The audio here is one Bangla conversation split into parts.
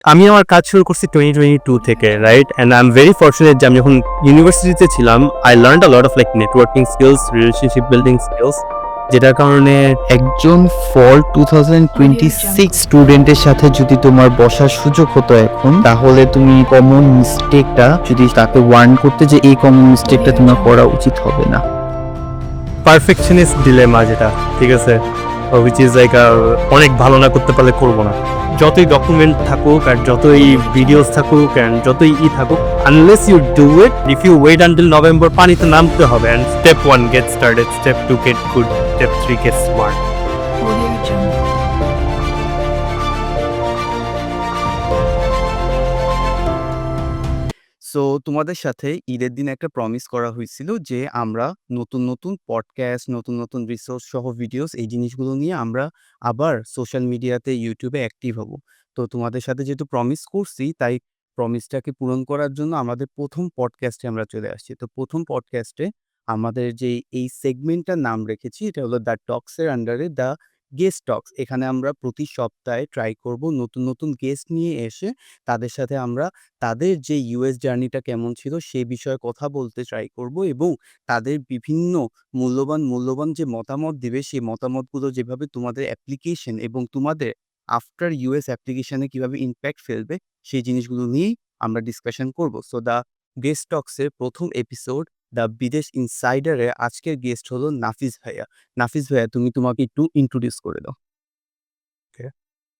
আমি আমার কাজ শুরু করছি 2022 থেকে, right? And I am very fortunate যে আমি যখন ইউনিভার্সিটিতে ছিলাম, I learned a lot of networking skills, relationship building skills, যেটার কারণে একজন ফল 2026 স্টুডেন্টের সাথে যদি তোমার বসার সুযোগ হতো এখন, তাহলে তুমি কমন মিস্টেকটা যদি তাকে ওয়ার্ন করতে যে এই কমন মিস্টেকটা তোমার করা উচিত হবে না। পারফেকশনিস্ট ডিলেমা যেটা, ঠিক আছে, হুইচ ইজ লাইক অনেক ভালো না করতে পারলে করবো না। যতই ডকুমেন্ট থাকুক আর যতই ভিডিওস থাকুক অ্যান্ড যতই থাকুক, unless you do it, if you wait until November, পানিতে নামতে হবে। And step 1 get started, step 2 get good, step 3 get smart. So তোমাদের সাথে ঈদের দিন একটা প্রমিস করা হয়েছিল যে আমরা নতুন নতুন পডকাস্ট, নতুন নতুন রিসোর্স সহ ভিডিওস, এই জিনিসগুলো নিয়ে আমরা আবার সোশ্যাল মিডিয়াতে, ইউটিউবে অ্যাক্টিভ হব। তো তোমাদের সাথে যেহেতু প্রমিস করছি, তাই প্রমিসটাকে পূরণ করার জন্য আমাদের প্রথম পডকাস্টে আমরা চলে আসছি। তো প্রথম পডকাস্টে আমাদের যে এই সেগমেন্টটার নাম রেখেছি, এটা হলো দ্য টক্সের আন্ডারে দ্য গেস্ট টক্স। এখানে আমরা প্রতি সপ্তাহে ট্রাই করব নতুন নতুন গেস্ট নিয়ে এসে তাদের সাথে আমরা তাদের যে ইউএস জার্নিটা কেমন ছিল সে বিষয়ে কথা বলতে ট্রাই করব, এবং তাদের বিভিন্ন মূল্যবান যে মতামত দিবে, সেই মতামতগুলো যেভাবে তোমাদের অ্যাপ্লিকেশন এবং তোমাদের আফটার ইউএস অ্যাপ্লিকেশনে কিভাবে ইমপ্যাক্ট ফেলবে, সেই জিনিসগুলো নিয়েই আমরা ডিসকাশন করব। সো দ্য গেস্ট টক্সের প্রথম এপিসোড দ্য বিদেশ ইনসাইডারে আজকের গেস্ট হলো নাফিস ভাইয়া। নাফিস ভাইয়া, তুমি তোমাকে একটু ইন্ট্রোডিউস করে দাও।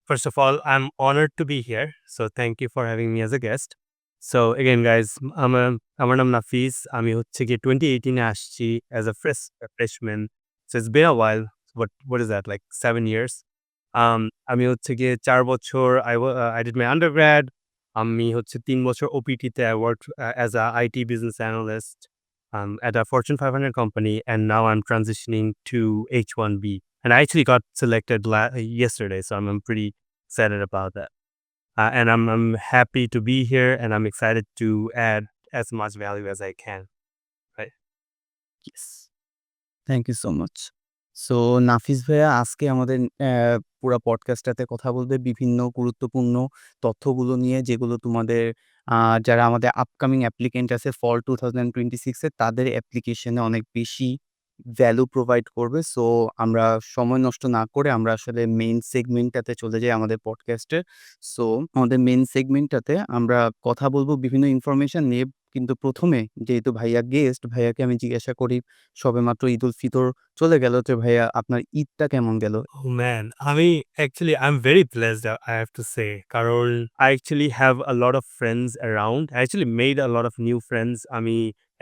First of all, I'm honored to be here. So thank you for having me as a guest. So again, guys, আমার নাম নাফিস। আমি হচ্ছে গিয়ে 2018 এ আসছি as a freshman. So it's been a while. What is that? Like 7 years. আমি হচ্ছে গিয়ে 4 বছর I did my undergrad. আমি হচ্ছে 3 বছর OPT তে I worked as a IT business analyst at a Fortune 500 company, and now I'm transitioning to H1B. And I actually got selected yesterday, so I'm pretty excited about that. And I'm happy to be here, and I'm excited to add as much value as I can. Right? Yes, thank you so much. So Nafis ভাইয়া আজকে আমাদের পুরা পডকাস্টটাতে কথা বলবে বিভিন্ন গুরুত্বপূর্ণ তথ্যগুলো নিয়ে, যেগুলো তোমাদের যারা আমাদের আপকামিং অ্যাপ্লিকেন্ট আছে ফল 2026 এ, তাদের অ্যাপ্লিকেশনে অনেক বেশি ভ্যালু প্রোভাইড করবে। সো আমরা সময় নষ্ট না করে আমরা আসলে মেইন সেগমেন্টটাতে চলে যাই আমাদের পডকাস্টের। সো আমাদের মেইন সেগমেন্টটাতে আমরা কথা বলবো বিভিন্ন ইনফরমেশন নিয়ে। কিন্তু প্রথমে যেহেতু ভাইয়া গেস্ট, ভাইয়াকে আমি জিজ্ঞাসা করি, সবেমাত্র ঈদুল ফিতর চলে গেল, তো ভাইয়া আপনার ঈদটা কেমন গেল? Oh man, I'm very blessed, I have to say. কারণ I actually have a lot of friends around. I actually made a lot of new friends. আমি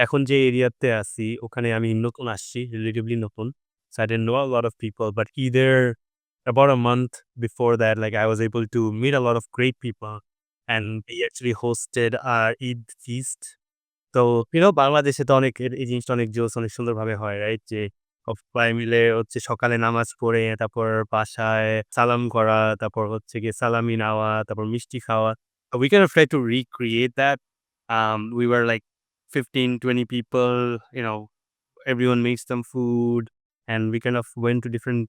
এখন যে এরিয়াতে আছি ওখানে আমি নতুন আসছি, relatively নতুন। So I didn't know a lot of people, but either about a month before that, like I was able to meet a lot of great people, and we actually hosted our Eid feast. তো বাংলাদেশে তো অনেক এই জিনিসটা অনেক জোস, অনেক সুন্দরভাবে হয়, রাইট? যে সবাই মিলে হচ্ছে সকালে নামাজ পড়ে তারপর বাসায় সালাম করা, তারপর হচ্ছে গিয়ে সালামি নেওয়া, তারপর মিষ্টি খাওয়া। We kind of tried to recreate that. We were like 15, 20 people, everyone makes some food, and we kind of went to different,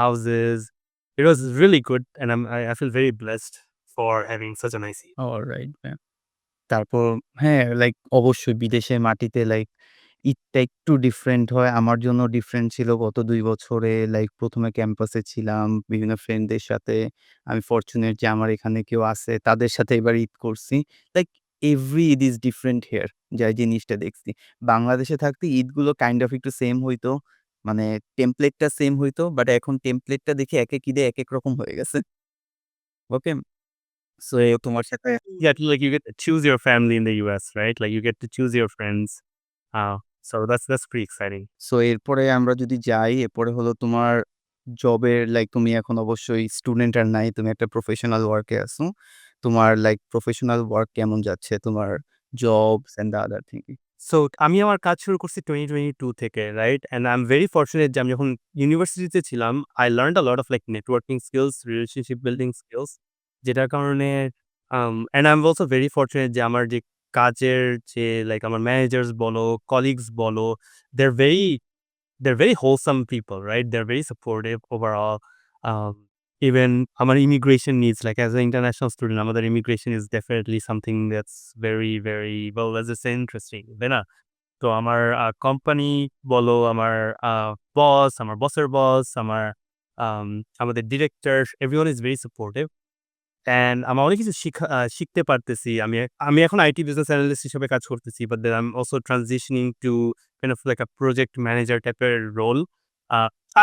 houses. It was really good, and I feel very blessed for having such a nice Eid. Alright ভাইয়া। তারপর হ্যাঁ, লাইক অবশ্যই বিদেশের মাটিতে লাইক ঈদটা একটু ডিফারেন্ট হয়। আমার জন্য ডিফারেন্ট ছিল গত ২ বছরে। লাইক ১ম এ ক্যাম্পাসে ছিলাম বিভিন্ন ফ্রেন্ডদের সাথে। আমি ফরচুনেট যে আমার এখানে কেউ আছে, তাদের সাথে এবার ঈদ করছি। Like every Eid is different here, যা জিনিসটা দেখছি। বাংলাদেশে থাকতে ঈদগুলো কাইন্ড অফ একটু সেম হইতো। মানে টেমপ্লেটটা সেম হইতো। বাট এখন টেমপ্লেটটা দেখি একেক ঈদে একেক রকম হয়ে গেছে। ওকে? সো তোমার সাথে Yeah, like you get to choose your family in the US, right? Like you get to choose your friends. So that's pretty exciting. So এরপরে আমরা যদি যাই, এরপরে হলো তোমার জবের, লাইক তুমি এখন অবশ্যই স্টুডেন্ট আর নাই, তুমি একটা প্রফেশনাল ওয়ার্কে আছো। তোমার লাইক প্রফেশনাল ওয়ার্ক কেমন যাচ্ছে? তোমার jobs and the other thing? So আমি আমার কাজ শুরু করছি 2022 থেকে, right? And I am very fortunate যে আমি যখন ইউনিভার্সিটিতে ছিলাম, I learned a lot of networking skills, relationship building skills, যেটার কারণে and I am also very fortunate যে আমার যে কাজের যে আমার ম্যানেজার্স বলো, কলিগস বলো, they are very wholesome people, right? They are very supportive overall. Even our immigration needs, like as an international student, আমাদের immigration is definitely something that's very, very, well, let's just say interesting, তাই না? তো আমার কোম্পানি বলো, আমার বস, আমার বসের বস, আম আমাদের director, everyone is very supportive. And আমার অনেক কিছু শিখতে পারতেছি। আমি এখন আইটি বিজনেস অ্যানালিস্ট হিসেবে কাজ করতেছি। But then I am also transitioning to kind of like a project manager টাইপের role.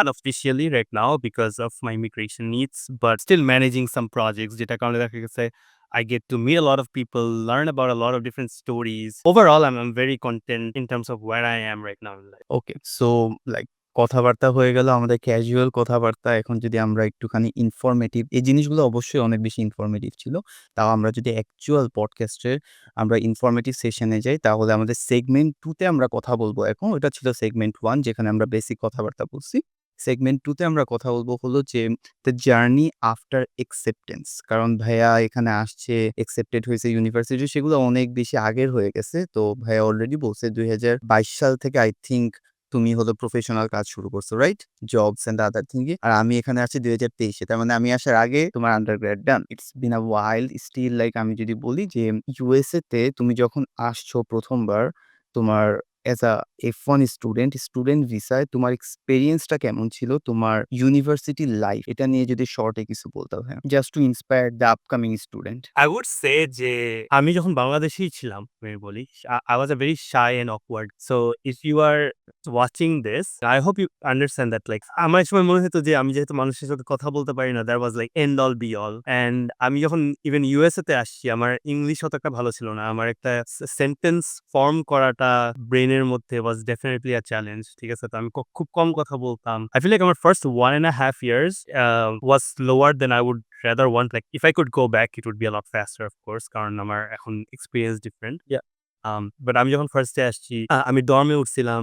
Unofficially right now because of my immigration needs, but still managing some projects যেটার কারণে দেখা গেছে I get to meet a lot of people, learn about a lot of different stories. Overall, I'm very content in terms of where I am right now in life. Okay. So like কথাবার্তা হয়ে গেল আমাদের ক্যাজুয়াল কথাবার্তা। এখন যদি আমরা একটুখানি ইনফরমেটিভ, এই জিনিসগুলো অবশ্যই অনেক বেশি ইনফরমেটিভ ছিল। তাও আমরা যদি অ্যাকচুয়াল পডকাস্টের আমরা ইনফরমেটিভ সেশনে যাই তাহলে আমাদের সেগমেন্ট 2 তে আমরা কথা বলব এখন। ওটা ছিল সেগমেন্ট 1 যেখানে আমরা বেসিক কথাবার্তা বলছি। সেগমেন্ট 2 তে আমরা কথা বলব হলো যে দ্য জার্নি আফটার অ্যাকসেপ্টেন্স। কারণ ভাইয়া এখানে আসছে, অ্যাকসেপ্টেড হয়েছে ইউনিভার্সিটি, সেগুলো অনেক বেশি আগের হয়ে গেছে। তো ভাইয়া অলরেডি বলছে ২০২২ সাল থেকে আই থিংক তুমি হলো প্রফেশনাল কাজ শুরু করছো, right? Jobs and other thing এ। আর আমি এখানে আসছি ২০২৩ এ। তার মানে আমি আসার আগে তোমার undergrad done. It's been a while still, like আমি যদি বলি যে ইউএসএ তে তুমি যখন আসছো ১ম বার, তোমার অ্যাজ আ F1 স্টুডেন্ট ভিসায় তোমার এক্সপেরিয়েন্সটা কেমন ছিল? তোমার ইউনিভার্সিটি লাইফ এটা নিয়ে যদি শর্টে কিছু বলতে হয়। Just to inspire the upcoming student. I would say যে আমি যখন বাংলাদেশেই ছিলাম, আমি বলি, I was a very shy and awkward. So if you are watching this, I hope you understand that, like আমার এক সময় মনে হতো যে আমি যেহেতু মানুষের সাথে কথা বলতে পারি না, that was like end all be all. And আমি যখন ইভেন USA তে আসছি, আমার ইংলিশ অত একটা ভালো ছিল না। আমার একটা সেন্টেন্স ফর্ম করাটা ব্রেইনের মধ্যে was definitely a challenge. ঠিক আছে? তো আমি খুব কম কথা বলতাম। I feel like আমার first 1.5 years was slower than I would rather want. Like if I could go back, it would be a lot faster, of course, কারণ আমার এখন experience different. Yeah. But আমি যখন ফার্স্ট এ আসছি, আমি ডর্মে উঠছিলাম।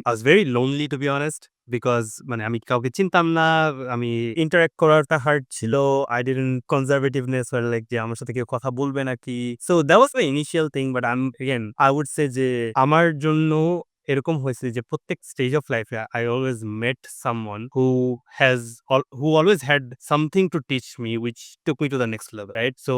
I was very lonely to be honest because মানে আমি কাউকে চিনতাম না। আমি interact করাটা হার্ড ছিল। I didn't conservativeness or like যে আমার সাথে কেউ কথা বলবে নাকি। So that was my initial thing, but again I would say যে আমার জন্য এরকম হয়েছে যে প্রত্যেক স্টেজ অফ লাইফে I always met someone who always had something to teach me which took me to the next level, right? So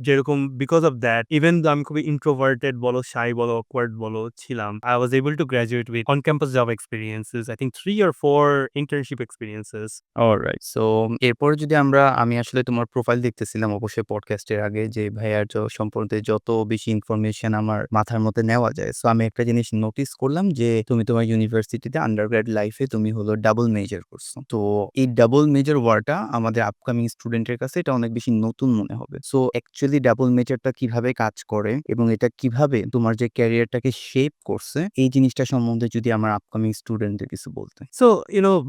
যেরকম because of that, even though আমি খুবই introverted বলো, shy বলো, awkward বলো ছিলাম, I was able to graduate with on campus job experiences, I think 3 or 4 internship experiences. Alright. So এরপর যদি আমি আসলে তোমার প্রোফাইল দেখতেছিলাম অবশ্যই পডকাস্টের আগে যে ভাইয়ার সম্পর্কে যত বেশি ইনফরমেশন আমার মাথার মধ্যে নেওয়া যায়। সো আমি একটা জিনিস নোটিস করলাম যে তুমি তোমার ইউনিভার্সিটিতে আন্ডারগ্রেড লাইফে তুমি হলো ডাবল মেজর করছো। তো এই ডাবল মেজর ওয়ার্ডটা আমাদের আপকামিং স্টুডেন্টের কাছে এটা অনেক বেশি নতুন মনে হবে। সো অ্যাকচুয়ালি ডাবল মেজরটা কিভাবে কাজ করে এবং এটা কিভাবে তোমার যে ক্যারিয়ারটাকে শেপ করছে, এই জিনিসটা সম্বন্ধে যদি আমার আপকামিং স্টুডেন্টদের কিছু বলতে। So,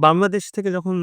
বাংলাদেশ থেকে যখন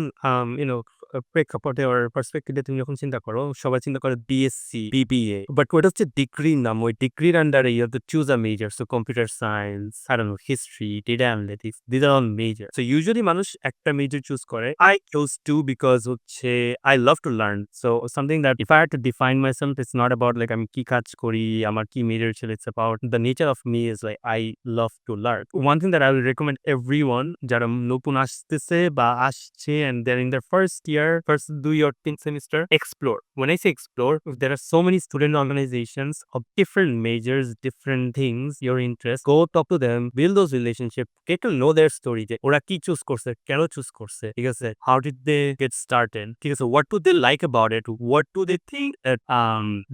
প্রেক্ষাপটে or perspective এ তুমি যখন চিন্তা করো, সবাই চিন্তা করে বিএসসি, বিবিএ। বাট ওটা হচ্ছে ডিগ্রির নাম। ওই ডিগ্রির আন্ডারে you have to choose a major. So computer science, I don't know, history, data analytics, these are all major. So usually মানুষ একটা মেজর চুজ করে। I chose two because হচ্ছে I love to learn. So something that if I had to define myself, it's not about like আমি কি কাজ করি, আমার কি মেজর ছিল, it's about the nature of me is like I love to learn. One thing that I will recommend everyone যারা নতুন আসতেছে বা আসছে and they're in their first year, first 2 or 3 semester, explore. When I say explore, there are so many student organizations of different majors, different things, your interests. Go talk to them, build those relationships, get to know their story. যে ওরা কি চুজ করছে, কেন চুজ করছে, ঠিক আছে? How did they get started? ঠিক আছে? What do they like about it? What do they think that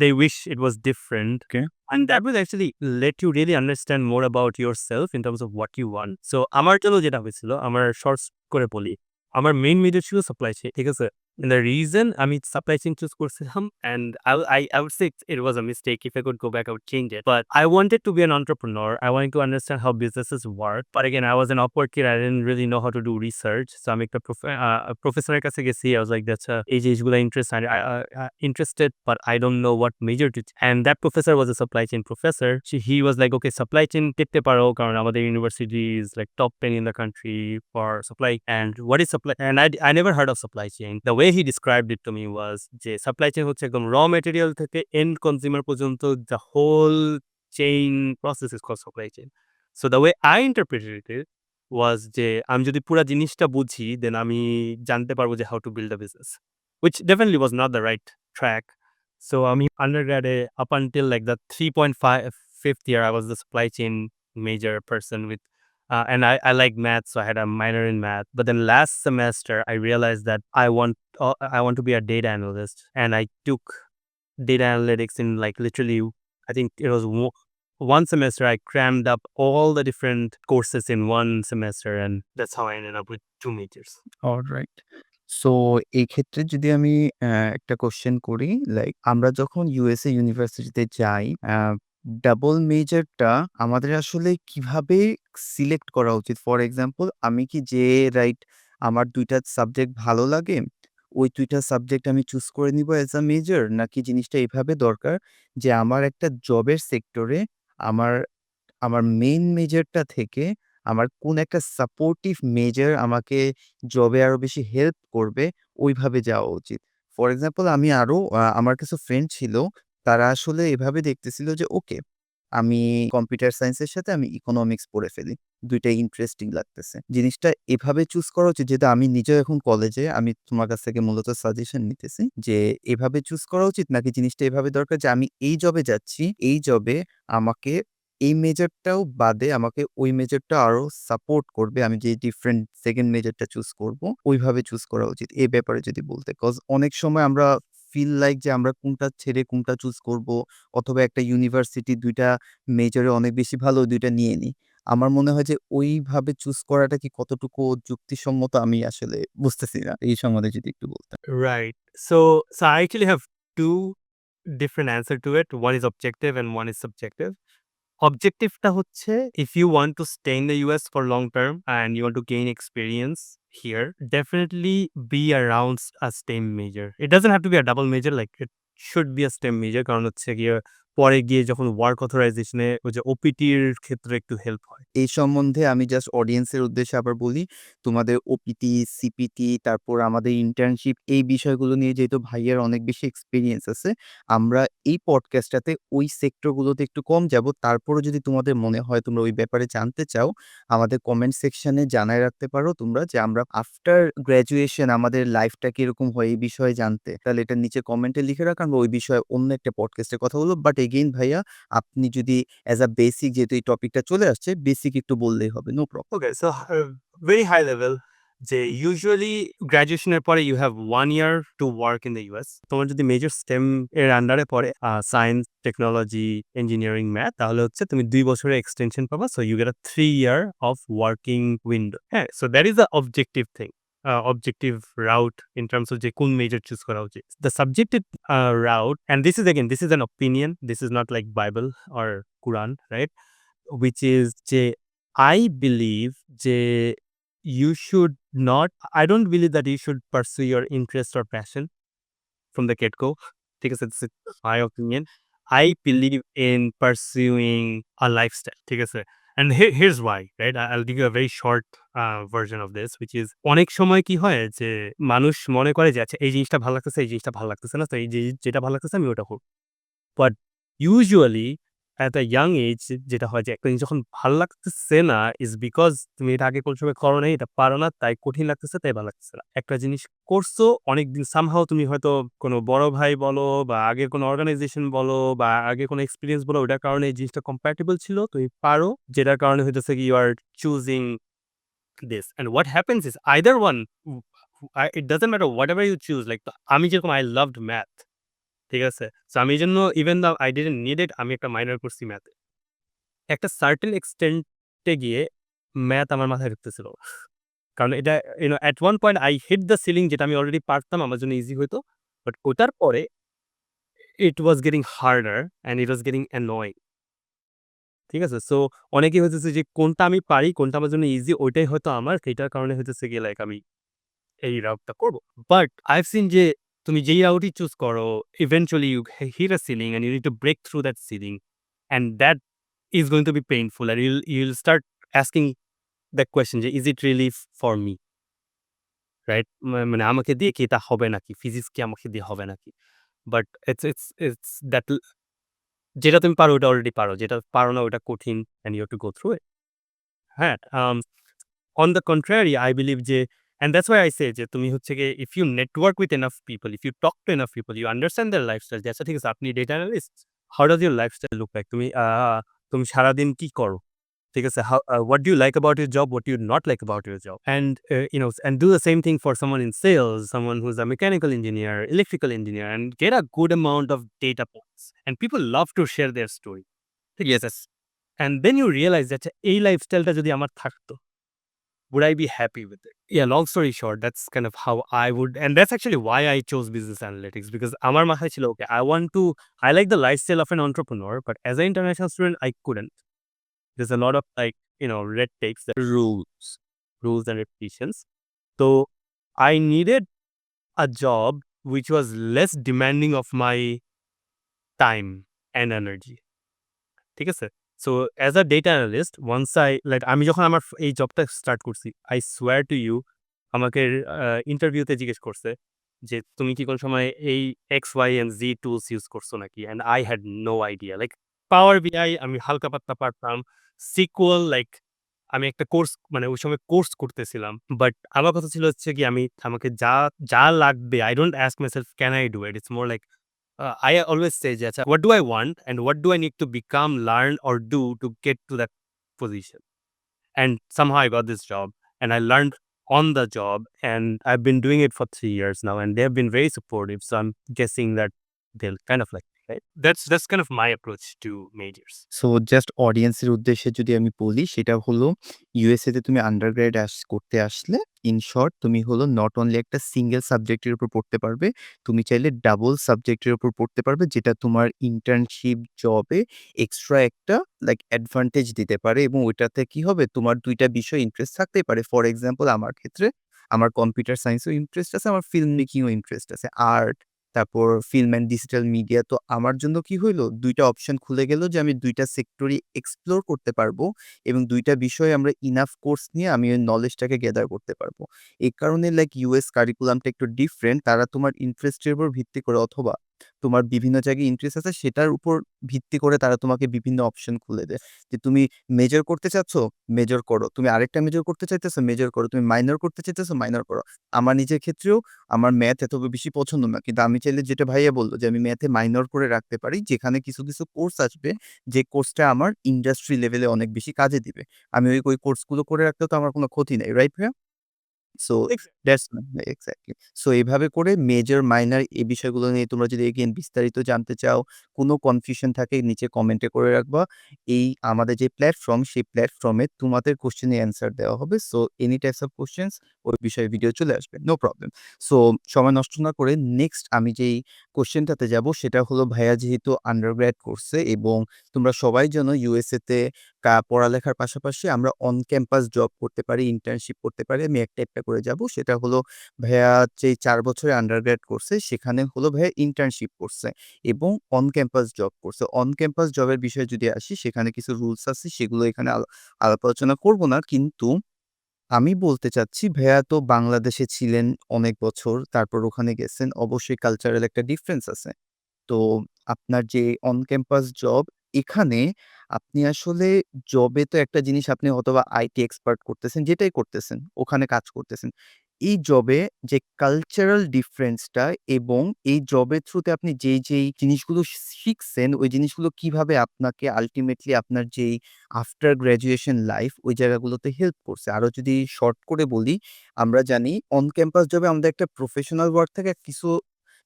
they wish it was different? Okay. And that will actually let you really understand more about yourself in terms of what you want. So আমার জন্য যেটা হয়েছিল, আমার শর্টস করে বলি, আমার মেইন মেজর ছিল সাপ্লাই চেইন, ঠিক আছে? And the reason আমি সাপ্লাই চেইন চুজ করছিলাম, and I would say it was a mistake. If I could go back, I would change it. But I wanted to be an entrepreneur. I wanted to understand how businesses work. But again, I was an awkward kid. I didn't really know how to do research. So আমি একটা প্রফেসরের কাছে গেছি. I was like, that's এই জিনিসগুলো interested, but I don't know what major to. And that professor was a supply chain professor. He was like, okay, supply chain দেখতে পারো কারণ আমাদের university is like top 10 in the country for supply. And what is supply? And I never heard of supply chain. The way he described it to me was যে supply chain হচ্ছে একদম raw material থেকে end consumer পর্যন্ত the whole chain process is called supply chain. So the way I interpreted it was যে আমি যদি পুরা জিনিসটা বুঝি, then আমি জানতে পারবো যে how to build a business. which definitely was not the right track. So undergrad up until like the 3.5 fifth year, I was the supply chain major person with, and I like math, so I had a minor in math. But then last semester, I realized that I want to be a data analyst, and I took data analytics in like literally, I think it was one semester. I crammed up all the different courses in one semester, and that's how I ended up with two majors. Alright. So এই ক্ষেত্রে যদি আমি একটা কোয়েশ্চেন করি, লাইক আমরা যখন ইউএসএ ইউনিভার্সিটিতে যাই, ডাবল মেজরটা আমাদের আসলে কিভাবে সিলেক্ট করা উচিত? ফর এক্সাম্পল আমি কি যেয়ে রাইট আমার ২ টা সাবজেক্ট ভালো লাগে, ওই ২ টা সাবজেক্ট আমি চুজ করে নিবো অ্যাজ আ মেজর? নাকি জিনিসটা এভাবে দরকার যে আমার একটা জবের সেক্টরে আমার আমার মেইন মেজরটা থেকে আমার কোন একটা সাপোর্টিভ মেজর আমাকে জবে আরো বেশি হেল্প করবে, ওইভাবে যাওয়া উচিত। ফর এক্সাম্পল আমি আরো আমার কিছু ফ্রেন্ড ছিল, তারা আসলে এভাবে দেখতেছিল যে ওকে, আমি কম্পিউটার সায়েন্সের সাথে আমি ইকোনমিক্স পড়ে ফেলি। ২ টাই ইন্টারেস্টিং লাগতেছে। জিনিসটা এভাবে চুজ করা উচিত, যেহেতু আমি নিজেও এখন কলেজে, আমি তোমার কাছ থেকে মূলত সাজেশন নিতেছি যে এভাবে চুজ করা উচিত নাকি জিনিসটা এভাবে দরকার যে আমি এই জবে যাচ্ছি, এই জবে আমাকে এই মেজরটাও বাদে আমাকে ওই মেজরটা আরো সাপোর্ট করবে। আমি যে ডিফারেন্ট 2nd মেজরটা চুজ করব, ওইভাবে চুজ করা উচিত। এ ব্যাপারে যদি বলতে। কজ অনেক সময় আমরা ফিল লাইক যে আমরা কোনটা ছেড়ে কোনটা চুজ করব, অথবা একটা ইউনিভার্সিটি ২ টা মেজরে অনেক বেশি ভালো, ২ টা নিয়ে নিই। আমার মনে হয় যে ওইভাবে চুজ করাটা কি কতটুকু যুক্তিসম্মত আমি আসলে বুঝতেছি না। এই সম্বন্ধে যদি একটু বলতেন। Right. So I actually have two different answer to it. One is objective and one is subjective. অবজেক্টিভটা হচ্ছে, if you want to stay in the US for long term and you want to gain experience here, definitely be around a STEM major. It doesn't have to be a double major, like it should be a STEM major, কারণ হচ্ছে গিয়ে পরে গিয়ে যখন ওয়ার্ক অথরাইজেশন এ ওই যে ওপিটির ক্ষেত্রে একটু হেল্প হয়। এই সম্বন্ধে আমি জাস্ট অডিয়েন্সের উদ্দেশ্যে আবার বলি, তোমাদের ওপিটি, সিপিটি, তারপর আমাদের ইন্টার্নশিপ, এই বিষয়গুলো নিয়ে যেহেতু ভাইয়ার অনেক বেশি এক্সপেরিয়েন্স আছে, আমরা এই পডকাস্টটাতে ওই সেক্টরগুলোতে একটু কম যাব। তারপরও যদি তোমাদের মনে হয় তোমরা ওই ব্যাপারে জানতে চাও, আমাদের কমেন্ট সেকশনে জানায় রাখতে পারো তোমরা যে আমরা আফটার গ্র্যাজুয়েশন আমাদের লাইফটা কিরকম হয় এই বিষয়ে জানতে। তাহলে এটা নিচে কমেন্টে লিখে রাখ, আমরা ওই বিষয়ে অন্য একটা পডকাস্টে কথা বলব। বাট এগেইন ভাইয়া, আপনি যদি অ্যাজ আ বেসিক, যেহেতু এই টপিকটা চলে আসছে, বেসিক একটু বললেই হবে। No problem. Okay, so very high level, যে usually গ্র্যাজুয়েশনের পরে you have 1 year to work in the US. তোমার যদি মেজর STEM এর আন্ডারে পড়ে সায়েন্স, টেকনোলজি, ইঞ্জিনিয়ারিং, ম্যাথ, তাহলে হচ্ছে তুমি ২ বছরের এক্সটেনশন পাবা। So you get a 3 year of working window. হ্যাঁ, so that is the objective thing. Objective route in terms of যে কোন মেজর চুজ করা উচিত। The subjective route, and this is again, this is an opinion. This is not like Bible or Quran, right? Which is যে I believe যে you should not, I don't believe that you should pursue your interest or passion from the get-go. ঠিক আছে? This is my opinion. I believe in pursuing a lifestyle. ঠিক আছে? And here's why, right? I'll give you a very short version of this, which is অনেক সময় কি হয় যে মানুষ মনে করে যে আচ্ছা এই জিনিসটা ভালো লাগতেছে, এই জিনিসটা ভালো লাগতেছে না। তো এই যেটা ভালো লাগতেছে আমি ওটা করব। But usually at a young age যেটা হয় যে একটা জিনিস যখন ভাল লাগতেছে না ইজ বিকজ তুমি এটা আগে কোনো সময় করো নাই, এটা পারো না, তাই কঠিন লাগতেছে, তাই ভালো লাগতেছে না। একটা জিনিস করছো অনেকদিন, সামহাও তুমি হয়তো কোনো বড় ভাই বলো বা আগের কোনো অর্গানাইজেশন বলো বা আগে কোনো এক্সপেরিয়েন্স বলো, ওটার কারণে এই জিনিসটা কম্প্যাটেবল ছিল, তুমি পারো, যেটার কারণে হইতেছে কি you are choosing this. And what happens is either one, it doesn't matter whatever you choose. Like আমি যেরকম I loved math. ঠিক আছে? সো আমি এজন্য even though I didn't need it, আমি একটা মাইনর করছি ম্যাথে। একটা সার্টেন এক্সটেন্ট এ গিয়ে ম্যাথ আমার মাথায় ঢুকতেছিল না। কারণ এটা at one point I hit the ceiling, যেটা আমি অলরেডি পারতাম, আমার জন্য ইজি হইতো। বাট ওটার পরে it was getting harder and it was getting annoying. ঠিক আছে? সো অনেকেই হইতেছে যে কোনটা আমি পারি, কোনটা আমার জন্য ইজি, ওইটাই হয়তো আমার, সেটার কারণে হইতেছে গিয়ে লাইক আমি এই রাউটটা করব। বাট I've seen যে তুমি যেই রাউটই চুজ করো, eventually you hit a ceiling and you need to break through that ceiling, and that is going to be painful, and you'll start asking that question যে is it really for me, right? মানে আমাকে দিয়ে কি এটা হবে নাকি? ফিজিক্স কি আমাকে দিয়ে হবে নাকি? বাট it's that যেটা তুমি পারো ওটা অলরেডি পারো। যেটা পারো না ওটা কঠিন, and you have to go through it. হ্যাঁ? On the contrary, I believe যে And that's why I say যে তুমি হচ্ছে গিয়ে if you network with enough people, if you talk to enough people, you understand their lifestyle. যে আচ্ছা ঠিক আছে আপনি data analyst, how does your lifestyle look like? তুমি সারাদিন কি করো? ঠিক আছে, what do you like about your job? What do you not like about your job? And and do the same thing for someone in sales, someone who's a mechanical engineer, electrical engineer, and get a good amount of data points. And people love to share their story. ঠিক আছে? And then you realize that এই লাইফস্টাইলটা যদি আমার থাকতো, would I be happy with it? Yeah, long story short, that's kind of how I would, and that's actually why I chose business analytics, because আমার মাথায় ছিল, okay, I like the lifestyle of an entrepreneur, but as an international student, I couldn't. There's a lot of red tapes, rules and repetitions. So I needed a job which was less demanding of my time and energy. ঠিক আছে? So as a data analyst once আমি যখন আমার এই জবটা স্টার্ট করছি, I swear to you আমাকে ইন্টারভিউতে জিজ্ঞেস করছে যে, "তুমি কি কোন সময় এই X, Y and Z tools use করছো নাকি?" And I had no idea. Like power BI আমি হালকা পাতলা পারতাম। SQL আমি একটা কোর্স ওই সময় কোর্স করতেছিলাম। বাট আমার কথা ছিল হচ্ছে গিয়ে আমাকে যা লাগবে I don't ask myself, "Can I do it?" It's more like I always say that what do I want and what do I need to become, learn, or do to get to that position. And somehow I got this job and I learned on the job, and I've been doing it for 3 years now, and they've been very supportive. So I'm guessing that they'll kind of like me, right? That's kind of my approach to majors. So just অডিয়েন্সের উদ্দেশ্যে যদি আমি বলি সেটা হলো ইউএসএ তে তুমি আন্ডারগ্রেড করতে আসলে ইন শর্ট তুমি হলো নট অনলি একটা সিঙ্গেল সাবজেক্টের উপর পড়তে পারবে, তুমি চাইলে ডাবল সাবজেক্টের উপর পড়তে পারবে যেটা তোমার ইন্টার্নশিপ জবে এক্সট্রা একটা লাইক অ্যাডভান্টেজ দিতে পারে এবং ওইটাতে কি হবে তোমার ২ টা বিষয় ইন্টারেস্ট থাকতেই পারে। ফর এক্সাম্পল আমার ক্ষেত্রে আমার কম্পিউটার সায়েন্সেও ইন্টারেস্ট আছে, আমার ফিল্ম মেকিংও ইন্টারেস্ট আছে। আর্ট তারপর ফিল্ম অ্যান্ড ডিজিটাল মিডিয়া। তো আমার জন্য কি হইল ২ টা অপশন খুলে গেল যে আমি ২ টা সেক্টরই এক্সপ্লোর করতে পারবো এবং ২ টা বিষয়ে আমরা ইনাফ কোর্স নিয়ে আমি ওই নলেজটাকে গেদার করতে পারবো। এই কারণে লাইক ইউএস কারিকুলামটা একটু ডিফারেন্ট। তারা তোমার ইন্টারেস্টের উপর ভিত্তি করে অথবা তোমার বিভিন্ন জায়গায় ইন্টারেস্ট আছে সেটার উপর ভিত্তি করে তারা তোমাকে বিভিন্ন অপশন খুলে দেয়। যে তুমি মেজর করতে চাচ্ছ, মেজর করো। তুমি আরেকটা মেজর করতে চাইতেছো, মেজর করো। তুমি মাইনর করতে চাইতেছো, মাইনর করো। আমার নিজের ক্ষেত্রেও আমার ম্যাথ এত বেশি পছন্দ না। কিন্তু আমি চাইলে যেটা ভাইয়া বলল যে আমি ম্যাথে মাইনর করে রাখতে পারি। যেখানে কিছু কোর্স আসবে যে কোর্সটা আমার ইন্ডাস্ট্রি লেভেলে অনেক বেশি কাজে দিবে। আমি ওই কোর্সগুলো করে রাখলেও তো আমার কোনো ক্ষতি নেই। রাইট ভাইয়া? So that's exactly. সো এভাবে করে মেজর, মাইনর এই বিষয়গুলো নিয়ে তোমরা যদি এগেইন বিস্তারিত জানতে চাও, কোনো কনফিউশন থাকে নিচে কমেন্টে করে রাখবা। এই আমাদের যে প্ল্যাটফর্ম, সেই প্ল্যাটফর্মে তোমাদের কোয়েশ্চেনের অ্যান্সার দেওয়া হবে। So any types of questions ওই বিষয়ে ভিডিও চলে আসবে। No problem. সো সময় নষ্ট না করে নেক্সট আমি যেই কোয়েশ্চেনটাতে যাব সেটা হলো ভাইয়া যেহেতু আন্ডারগ্রেড করছে এবং তোমরা সবাই জানো ইউএসএ তে পড়ালেখার পাশাপাশি আমরা অন ক্যাম্পাস জব করতে পারি, ইন্টার্নশিপ করতে পারি। আমি একটা করে যাব। সেটা হলো ভাইয়া যেই ৪ বছরে আন্ডারগ্রেড করছে সেখানে হলো ভাইয়া ইন্টার্নশিপ করছে এবং অন ক্যাম্পাস জব করছে। অন ক্যাম্পাস জবের বিষয়ে যদি আসি সেখানে কিছু রুলস আছে সেগুলো এখানে আলাপ আলোচনা করব না। কিন্তু আমি বলতে চাচ্ছি ভাইয়া তো বাংলাদেশে ছিলেন অনেক বছর। তারপর ওখানে গেছেন। অবশ্যই কালচারাল একটা ডিফারেন্স আছে। তো আপনার যে অন ক্যাম্পাস জব এখানে আপনি আসলে জবে তো একটা জিনিস আপনি অথবা আইটি এক্সপার্ট করতেছেন, যেটাই করতেছেন, ওখানে কাজ করতেছেন। এই জবে যে কালচারাল ডিফারেন্সটা এবং এই জবের থ্রুতে আপনি যেই জিনিসগুলো শিখছেন, ওই জিনিসগুলো কিভাবে আপনাকে আল্টিমেটলি আপনার যেই আফটার গ্র্যাজুয়েশন লাইফ ওই জায়গাগুলোতে হেল্প করছে। আরো যদি শর্ট করে বলি, আমরা জানি অন ক্যাম্পাস জবে আমাদের একটা প্রফেশনাল ওয়ার্ক থাকে, কিছু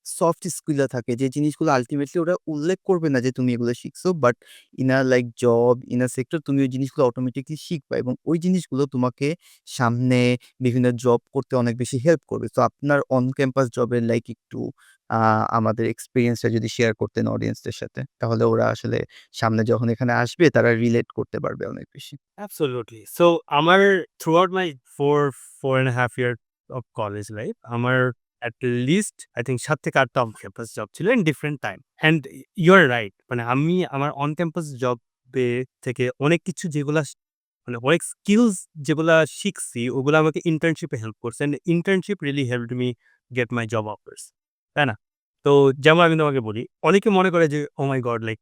সফট স্কিলও থাকে যে জিনিসগুলো আল্টিমেটলি ওরা উল্লেখ করবে না যে তুমি এগুলো শিখছো। But in a like job, in a sector তুমি ওই জিনিসগুলো অটোমেটিকলি শিখবা এবং ওই জিনিসগুলো তোমাকে সামনে বিভিন্ন জব করতে অনেক বেশি হেল্প করবে। তো আপনার অন ক্যাম্পাস জবের লাইক একটু আ আমাদের এক্সপেরিয়েন্সটা যদি শেয়ার করতেন অডিয়েন্সদের সাথে, তাহলে ওরা আসলে সামনে যখন এখানে আসবে তারা রিলেট করতে পারবে অনেক বেশি। Absolutely. So আমার throughout my 4.5 year of college life, আমার at least I think ৭ থেকে ৮ টা অন ক্যাম্পাস জব ছিল in different time. And you are right. আমি আমার অন ক্যাম্পাস জবে থেকে অনেক কিছু যেগুলা অনেক স্কিলস যেগুলা শিখছি ওগুলা আমাকে ইন্টার্নশিপে হেল্প করছে। And internship really helped me get my job offers. তাই না? তো যেমন আমি তোমাকে বলি, অনেকে মনে করে যে, "Oh my God! লাইক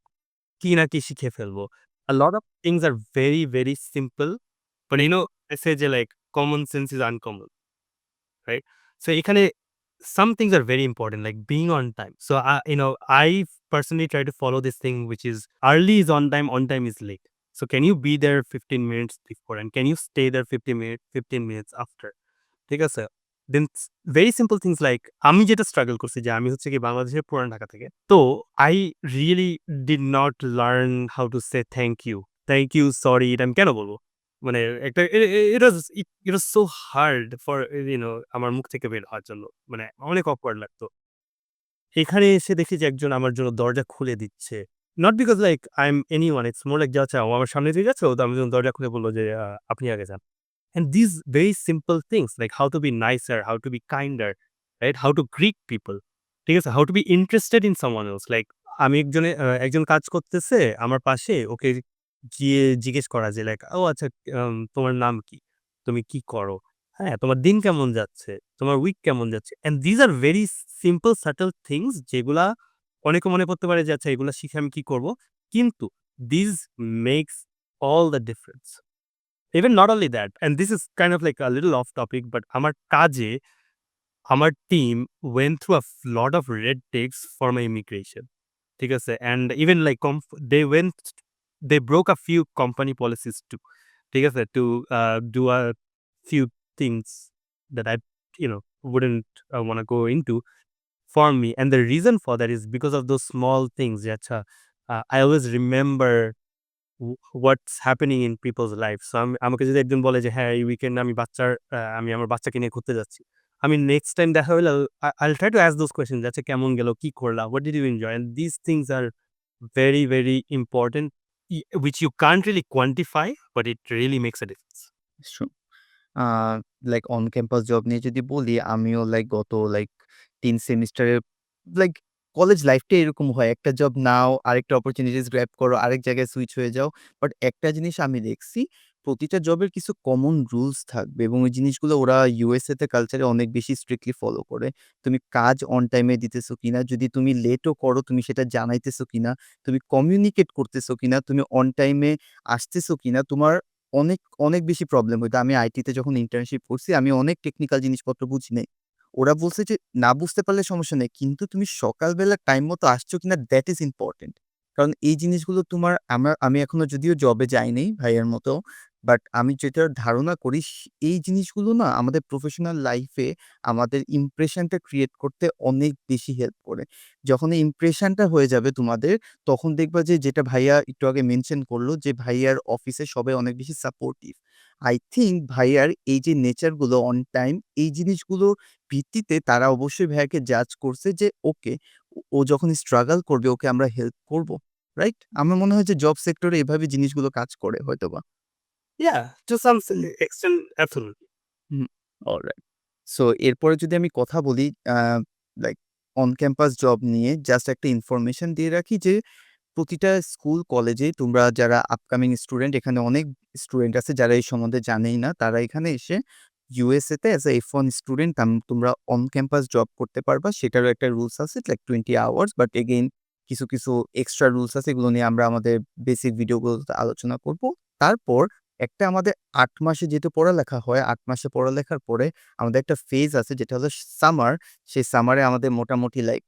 কি না কি শিখে ফেলবো।" A lot of things are very, very simple. But they say যে common sense is uncommon. right? So এখানে some things are very important, like being on time. So I personally try to follow this thing, which is early is on time is late. So can you be there 15 minutes before and can you stay there 15 minutes after? ঠিক আছে? দেন ভেরি সিম্পল থিংস লাইক আমি যেটা স্ট্রাগল করছি যে আমি হচ্ছে কি বাংলাদেশের পুরান ঢাকা থেকে। তো I really did not learn how to say thank you, sorry এটা আমি কেন বলব? মানে একটা it was so hard for আমার মুখ থেকে বের হওয়ার জন্য। মানে অনেক awkward লাগতো। এখানে এসে দেখি যে একজন আমার জন্য দরজা খুলে দিচ্ছে। Not because like I am anyone, it's more like আচ্ছা ও আমার সামনে দিয়ে যাচ্ছে, তো আমি যখন দরজা খুলে বলল যে আপনি আগে যান। And these very simple things like how to be nicer, how to be kinder, right? How to greet people. ঠিক আছে? How to be interested in someone else. Like আমি একজন কাজ করতেছে আমার পাশে, ওকে গিয়ে জিজ্ঞেস করা যে লাইক, "ও আচ্ছা তোমার নাম কি? তুমি কি করো? হ্যাঁ, তোমার দিন কেমন যাচ্ছে? তোমার উইক কেমন যাচ্ছে?" And these are very simple subtle things যেগুলা অনেকে মনে করতে পারে যে আচ্ছা এগুলা শিখে আমি কি করব? কিন্তু these makes all the difference. Even not only that, and this is kind of like a little off topic, but আমার কাজে আমার team went through a lot of red tapes for my immigration. ঠিক আছে? And even like they broke a few company policies too. ঠিক আছে? To do a few things that I wouldn't wanna go into for me. And the reason for that is because of those small things যে আচ্ছা I always remember what's happening in people's life. So আমাকে যদি একজন বলে যে, "হ্যাঁ, এই উইকেন্ডে আমি আমার বাচ্চাকে নিয়ে ঘুরতে যাচ্ছি।" আমি নেক্সট টাইম দেখা হইলে I'll try to ask those questions আচ্ছা কেমন গেল? কি করলা? What did you enjoy? And these things are very, very important, which you can't really quantify, but it really makes a difference. সু আ লাইক অন ক্যাম্পাস জব নিয়ে যদি বলি, আমিও লাইক গত লাইক ৩ সেমিস্টারে লাইক কলেজ লাইফটাই এরকম হয়। একটা জব নাও, আরেকটা অপরচুনিটিস গ্র্যাব করো, আরেক জায়গায় সুইচ হয়ে যাও। বাট একটা জিনিস আমি দেখছি, প্রতিটা জবের কিছু কমন রুলস থাকবে এবং ওই জিনিসগুলো ওরা USA তে কালচারে অনেক বেশি স্ট্রিক্টলি ফলো করে। তুমি কাজ অন টাইমে দিতেছো কিনা, যদি তুমি লেটও করো তুমি সেটা জানাইতেছো কিনা, তুমি কমিউনিকেট করতেছো কিনা, তুমি অন টাইমে আসতেছো কিনা, তোমার অনেক, অনেক বেশি প্রবলেম হইতো। আমি আইটিতে যখন ইন্টার্নশিপ করছি, আমি অনেক টেকনিক্যাল জিনিসপত্র বুঝি নাই। ওরা বলছে যে, "না বুঝতে পারলে সমস্যা নেই। কিন্তু তুমি সকালবেলা টাইম মতো আসছো কিনা দ্যাট ইস ইম্পোর্টেন্ট।" কারণ এই জিনিসগুলো তোমার আমি এখনো যদিও জবে যাই নাই ভাইয়ার মতো। বাট আমি যেটার ধারণা করি এই জিনিসগুলো না আমাদের প্রফেশনাল লাইফে আমাদের ইমপ্রেশনটা ক্রিয়েট করতে অনেক বেশি হেল্প করে। যখন এই ইমপ্রেশনটা হয়ে যাবে তোমাদের, তখন দেখবা যে যেটা ভাইয়া একটু আগে মেনশন করল যে ভাইয়ার অফিসে সবাই অনেক বেশি সাপোর্টিভ। আই থিংক ভাইয়ার এই যে নেচার গুলো অন টাইম এই জিনিসগুলোর ভিত্তিতে তারা অবশ্যই ভাইয়াকে জাজ করছে যে ওকে, ও যখন স্ট্রাগল করবে ওকে আমরা হেল্প করব। রাইট? আমার মনে হয় যে জব সেক্টরে এভাবে জিনিসগুলো কাজ করে হয়তোবা। Yeah, to some extent, absolutely. Hmm, alright. So এরপরে যদি আমি কথা বলি আ লাইক অন ক্যাম্পাস জব নিয়ে জাস্ট একটা ইনফরমেশন দিয়ে রাখি যে প্রতিটা স্কুল কলেজে তোমরা যারা আপকামিং স্টুডেন্ট এখানে অনেক স্টুডেন্ট আছে যারা এই সম্বন্ধে জানেই না। তারা এখানে এসে USA তে অ্যাজ a F1 স্টুডেন্ট তোমরা অন ক্যাম্পাস জব করতে পারবা। সেটারও একটা রুলস আছে লাইক 20 আওয়ার্স বাট এগেইন কিছু এক্সট্রা রুলস আছে এগুলো নিয়ে আমরা আমাদের বেসিক ভিডিওগুলোতে আলোচনা করব। তারপর একটা আমাদের ৮ মাসে যেহেতু পড়ালেখা হয়, ৮ মাসে পড়ালেখার পরে আমাদের একটা ফেজ আছে যেটা হলো সামার। সেই সামারে আমাদের মোটামুটি লাইক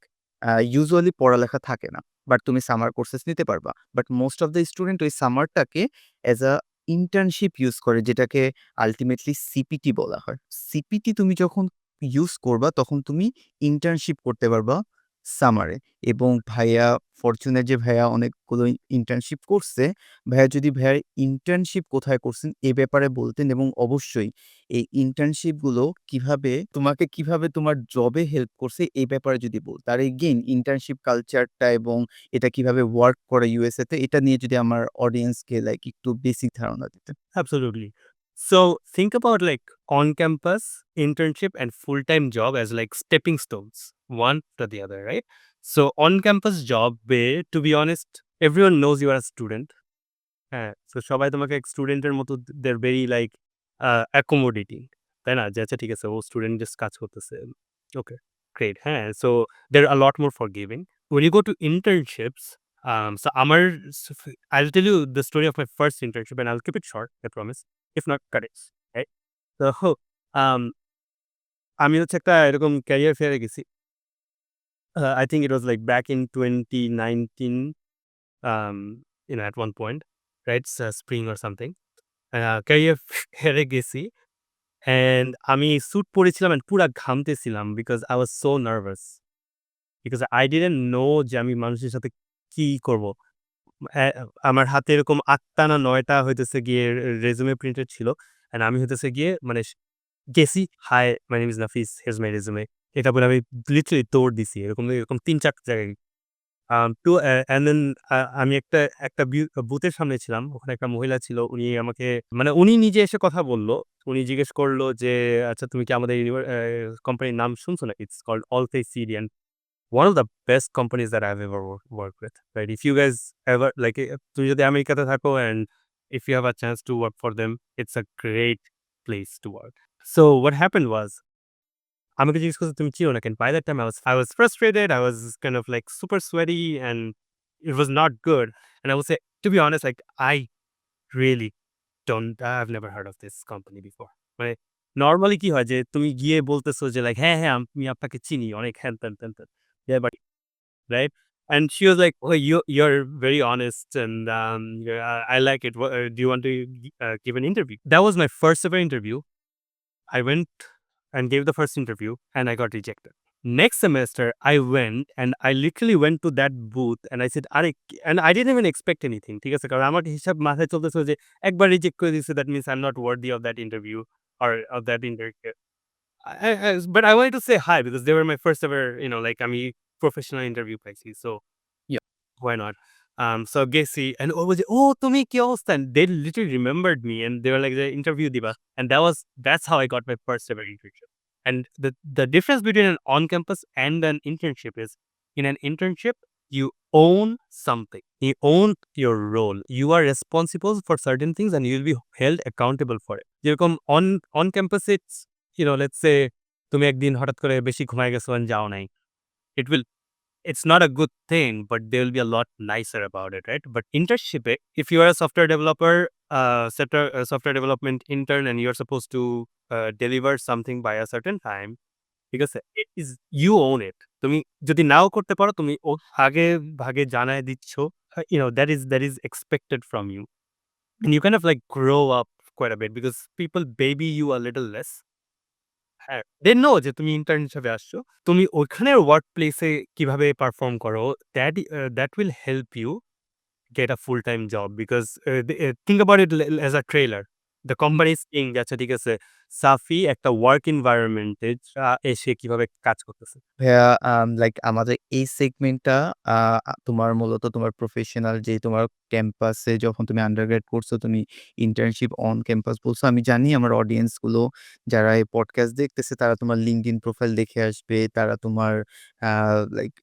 ইউজুয়ালি পড়ালেখা থাকে না। বাট তুমি সামার কোর্সেস নিতে পারবা। But most of the student ওই সামারটাকে অ্যাজ আ ইন্টার্নশিপ ইউজ করে যেটাকে আল্টিমেটলি সিপিটি বলা হয়। সিপিটি তুমি যখন ইউজ করবা তখন তুমি ইন্টার্নশিপ করতে পারবা সামারে এবং ভাইয়া ফরচুনেট যে ভাইয়া অনেকগুলো ইন্টার্নশিপ করছে। ভাইয়া যদি ভাইয়ার ইন্টার্নশিপ কোথায় করছেন এ ব্যাপারে বলতেন এবং অবশ্যই এই ইন্টার্নশিপ গুলো কিভাবে তোমার জবে হেল্প করছে এই ব্যাপারে যদি বলতেন। আর এগেইন ইন্টার্নশিপ কালচারটা এবং এটা কিভাবে ওয়ার্ক করে USA তে এটা নিয়ে যদি আমার অডিয়েন্সকে লাইক একটু বেসিক ধারণা দিতেন। Absolutely. So think about like on-campus internship and full-time job as like stepping stones, one to the other, right? So on-campus job, to be honest, everyone knows you are a student. হ্যাঁ, সো সবাই তোমাকে স্টুডেন্টের মতো they're very like accommodating, তাই না? যে আচ্ছা ঠিক আছে ও স্টুডেন্ট জাস্ট কাজ করতেছে। ওকে, গ্রেট। হ্যাঁ, so they're a lot more forgiving. When you go to internships, so আমার I'll tell you the story of my first internship and I'll keep it short, I promise. If not, cut it, right? So, um আমি হচ্ছে একটা এরকম ক্যারিয়ার ফেয়ারে গেছি। I think it was like back in 2019, at one point, right? Spring or something. Career ফেয়ারে গেছি অ্যান্ড আমি স্যুট পড়েছিলাম অ্যান্ড পুরা ঘামতেছিলাম because I was so nervous. Because I didn't know যে আমি মানুষের সাথে কি করব? অ্যা আমার হাতে এরকম ৮ টা না ৯ টা হইতেছে গিয়ে রেজুমে প্রিন্টেড ছিল। অ্যান্ড আমি হইতেছে গিয়ে মানে গেছি, "high, my name is Nafis, হিয়ারস my resume." এটা বলে আমি লিটারালি দৌড় দিছি। এরকম ৩-৪ জায়গায়। তো অ্যান্ড দেন আমি একটা বুথের সামনে ছিলাম। ওখানে একটা মহিলা ছিল। উনি আমাকে মানে উনি নিজে এসে কথা বলল। উনি জিজ্ঞেস করল যে, "আচ্ছা তুমি কি আমাদের কোম্পানির নাম শুনছো নাকি? It's called Allface CD and one of the best companies that I've ever worked with." Right? If you guys ever like তুমি যদি আমেরিকাতে থাকো and if you have a chance to work for them, it's a great place to work. So what happened was আমাকে জিজ্ঞেস করছে, "তুমি চিনো না কেন?" By that time I was frustrated, I was kind of like super sweaty and it was not good. And I would say, to be honest, like I really I've never heard of this company before. মানে নরমালি কি হয় যে তুমি গিয়ে বলতেছো যে লাইক, "হ্যাঁ, হ্যাঁ, আমি আপনাকে চিনি অনেক হ্যান-ত্যান।" Yeah, but right? And she was like, "Oh, you're very honest and yeah, I like it. Do you want to give an interview?" That was my first ever interview. I went and gave the first interview and I got rejected. Next semester, I went and I literally went to that booth and I said, "Are," and I didn't even expect anything. ঠিক আছে? কারণ আমার হিসাব মাথায় চলতেছিল যে একবার রিজেক্ট করে দিছে, that means I'm not worthy of that interview or of that interview. But I wanted to say hi because they were my first ever, like আমি professional interview পাইছি। So Yeah. why not? So গেছি and ও বলছে, "ও তুমি কি অবস্থা?" And they literally remembered me and they were like যে ইন্টারভিউ দিবা। And that's how I got my first ever internship. And the difference between an on-campus and an internship is in an internship, you own something. You own your role. You are responsible for certain things and you'll be held accountable for it. যেরকম on campus it's, let's say তুমি একদিন হঠাৎ করে বেশি ঘুমায় গেছো and যাও নাই। It will it's not a good thing, but they will be a lot nicer about it, right? But internship, if you are a software developer, software development intern, and you're supposed to deliver something by a certain time, because it is you own it. তুমি যদি নাও করতে পারো, তুমি আগে ভাগে জানায় দিচ্ছ, that is expected from you, and you kind of like grow up quite a bit because people baby you a little less. হ্যাঁ, they know যে তুমি ইন্টার্ন হিসেবে আসছো। তুমি ওইখানের ওয়ার্ক প্লেসে কিভাবে পারফর্ম করো that will help you get a full time job because think about it as a trailer. The company is saying যে আচ্ছা ঠিক আছে সাফি একটা ওয়ার্ক এনভায়রনমেন্ট এ এসে কিভাবে কাজ করতেছে। ভাইয়া লাইক আমাদের এই সেগমেন্টটা আ আ তোমার মূলত তোমার প্রফেশনাল যে তোমার ক্যাম্পাসে যখন তুমি আন্ডারগ্রেড করছো, তুমি ইন্টার্নশিপ অন ক্যাম্পাস বলছো। আমি জানি আমার অডিয়েন্স গুলো যারা এই পডকাস্ট দেখতেছে তারা তোমার LinkedIn প্রোফাইল দেখে আসবে। তারা তোমার আ লাইক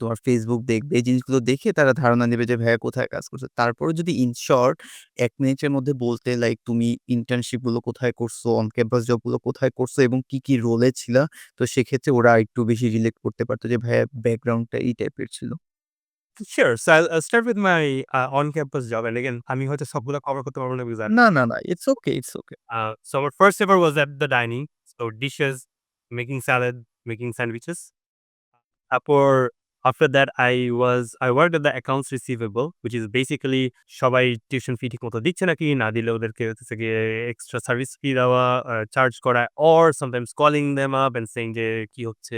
তোমার Facebook দেখবে। এই জিনিসগুলো দেখে তারা ধারণা নেবে যে ভাইয়া কোথায় কাজ করছে। তারপরেও যদি ইন শর্ট ১ মিনিটের মধ্যে বলতে লাইক তুমি ইন্টার্নশিপ গুলো কোথায় করছো, অন ক্যাম্পাস জব গুলো কোথায় করছো এবং কি রোলে ছিলা? তো সেক্ষেত্রে ওরা একটু বেশি রিলেট করতে পারত যে ভাইয়া ব্যাকগ্রাউন্ডটা এই টাইপের ছিল। Sure. So I'll start with my on-campus job. And again, আমি হয়তো সবগুলা কভার করতে পারবো না because না, it's okay, it's okay. so our first ever was at the dining. So dishes, making salad, making sandwiches. তারপর after that I worked at the accounts receivable, which is basically সবাই টিউশন ফি ঠিকমতো দিচ্ছে নাকি, না দিলে ওদেরকে হচ্ছে গিয়ে এক্সট্রা সার্ভিস ফি দেওয়া, চার্জ করা or sometimes calling them up and saying যে কি হচ্ছে।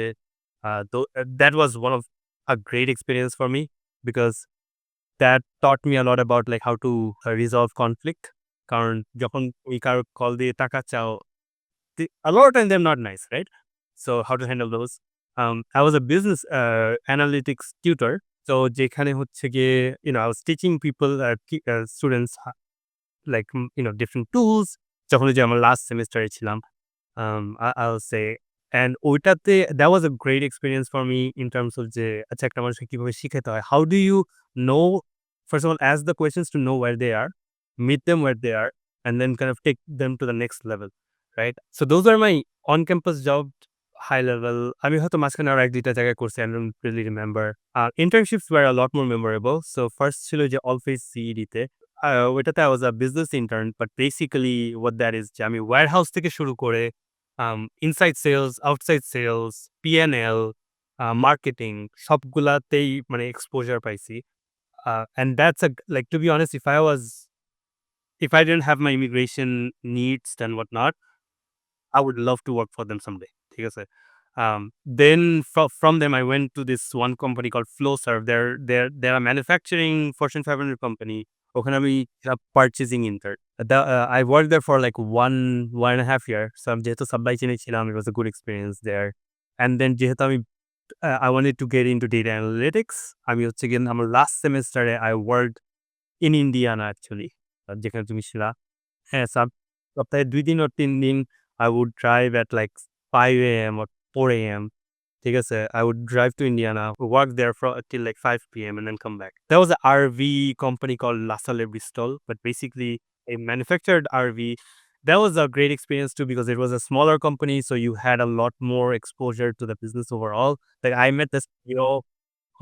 That was one of a great experience for me because that taught me a lot about like how to resolve conflict. কারণ যখন তুমি কারো কল দিয়ে টাকা চাও, a lot of time they're not nice, right? So how to handle those? I was a business analytics tutor. So যেখানে হচ্ছে গিয়ে, I was teaching people, students, like, different tools. যখন ওই যে আমার লাস্ট সেমেস্টারে ছিলাম, I'll say, and ওইটাতে that was a great experience for me in terms of যে আচ্ছা একটা মানুষকে কিভাবে শিখাতে হয়। How do you know, first of all, ask the questions to know where they are, meet them where they are, and then kind of take them to the next level, right? So those are my on-campus job, high level. আমি হয়তো মাঝখানে আরো ১-২ টা জায়গায় করছি, I don't really remember. Internships were a lot more memorable. So first ছিল যে Allface CED তে। ওইটাতে I was a business intern, but basically what that is যে আমি warehouse থেকে শুরু করে inside sales, outside sales, P&L, marketing সবগুলাতেই মানে এক্সপোজার পাইছি। And that's a like to be honest, if I didn't have my immigration needs and whatnot, I would love to work for them someday. ঠিক আছে? Then from them I went to this one company called Flowserve. They're a manufacturing Fortune 500 company. ওখানে আমি purchasing intern. I worked there for like 1.5 year. So আমি যেহেতু সাপ্লাই চেইনে ছিলাম, it was a good experience there. And then যেহেতু I wanted to get into data analytics. আমি হচ্ছে গিয়ে আমার last সেমেস্টারে I worked in Indiana actually. যেখানে তুমি ছিলা। হ্যাঁ, সপ্তাহে ২ দিন or ৩ দিন I would drive at like 5 AM or 4 AM. ঠিক আছে? I would drive to Indiana, work there for till like 5 PM and then come back. There was a RV company called LaSalle Bristol, but basically a manufactured RV. That was a great experience too because it was a smaller company, so you had a lot more exposure to the business overall. Like I met the CEO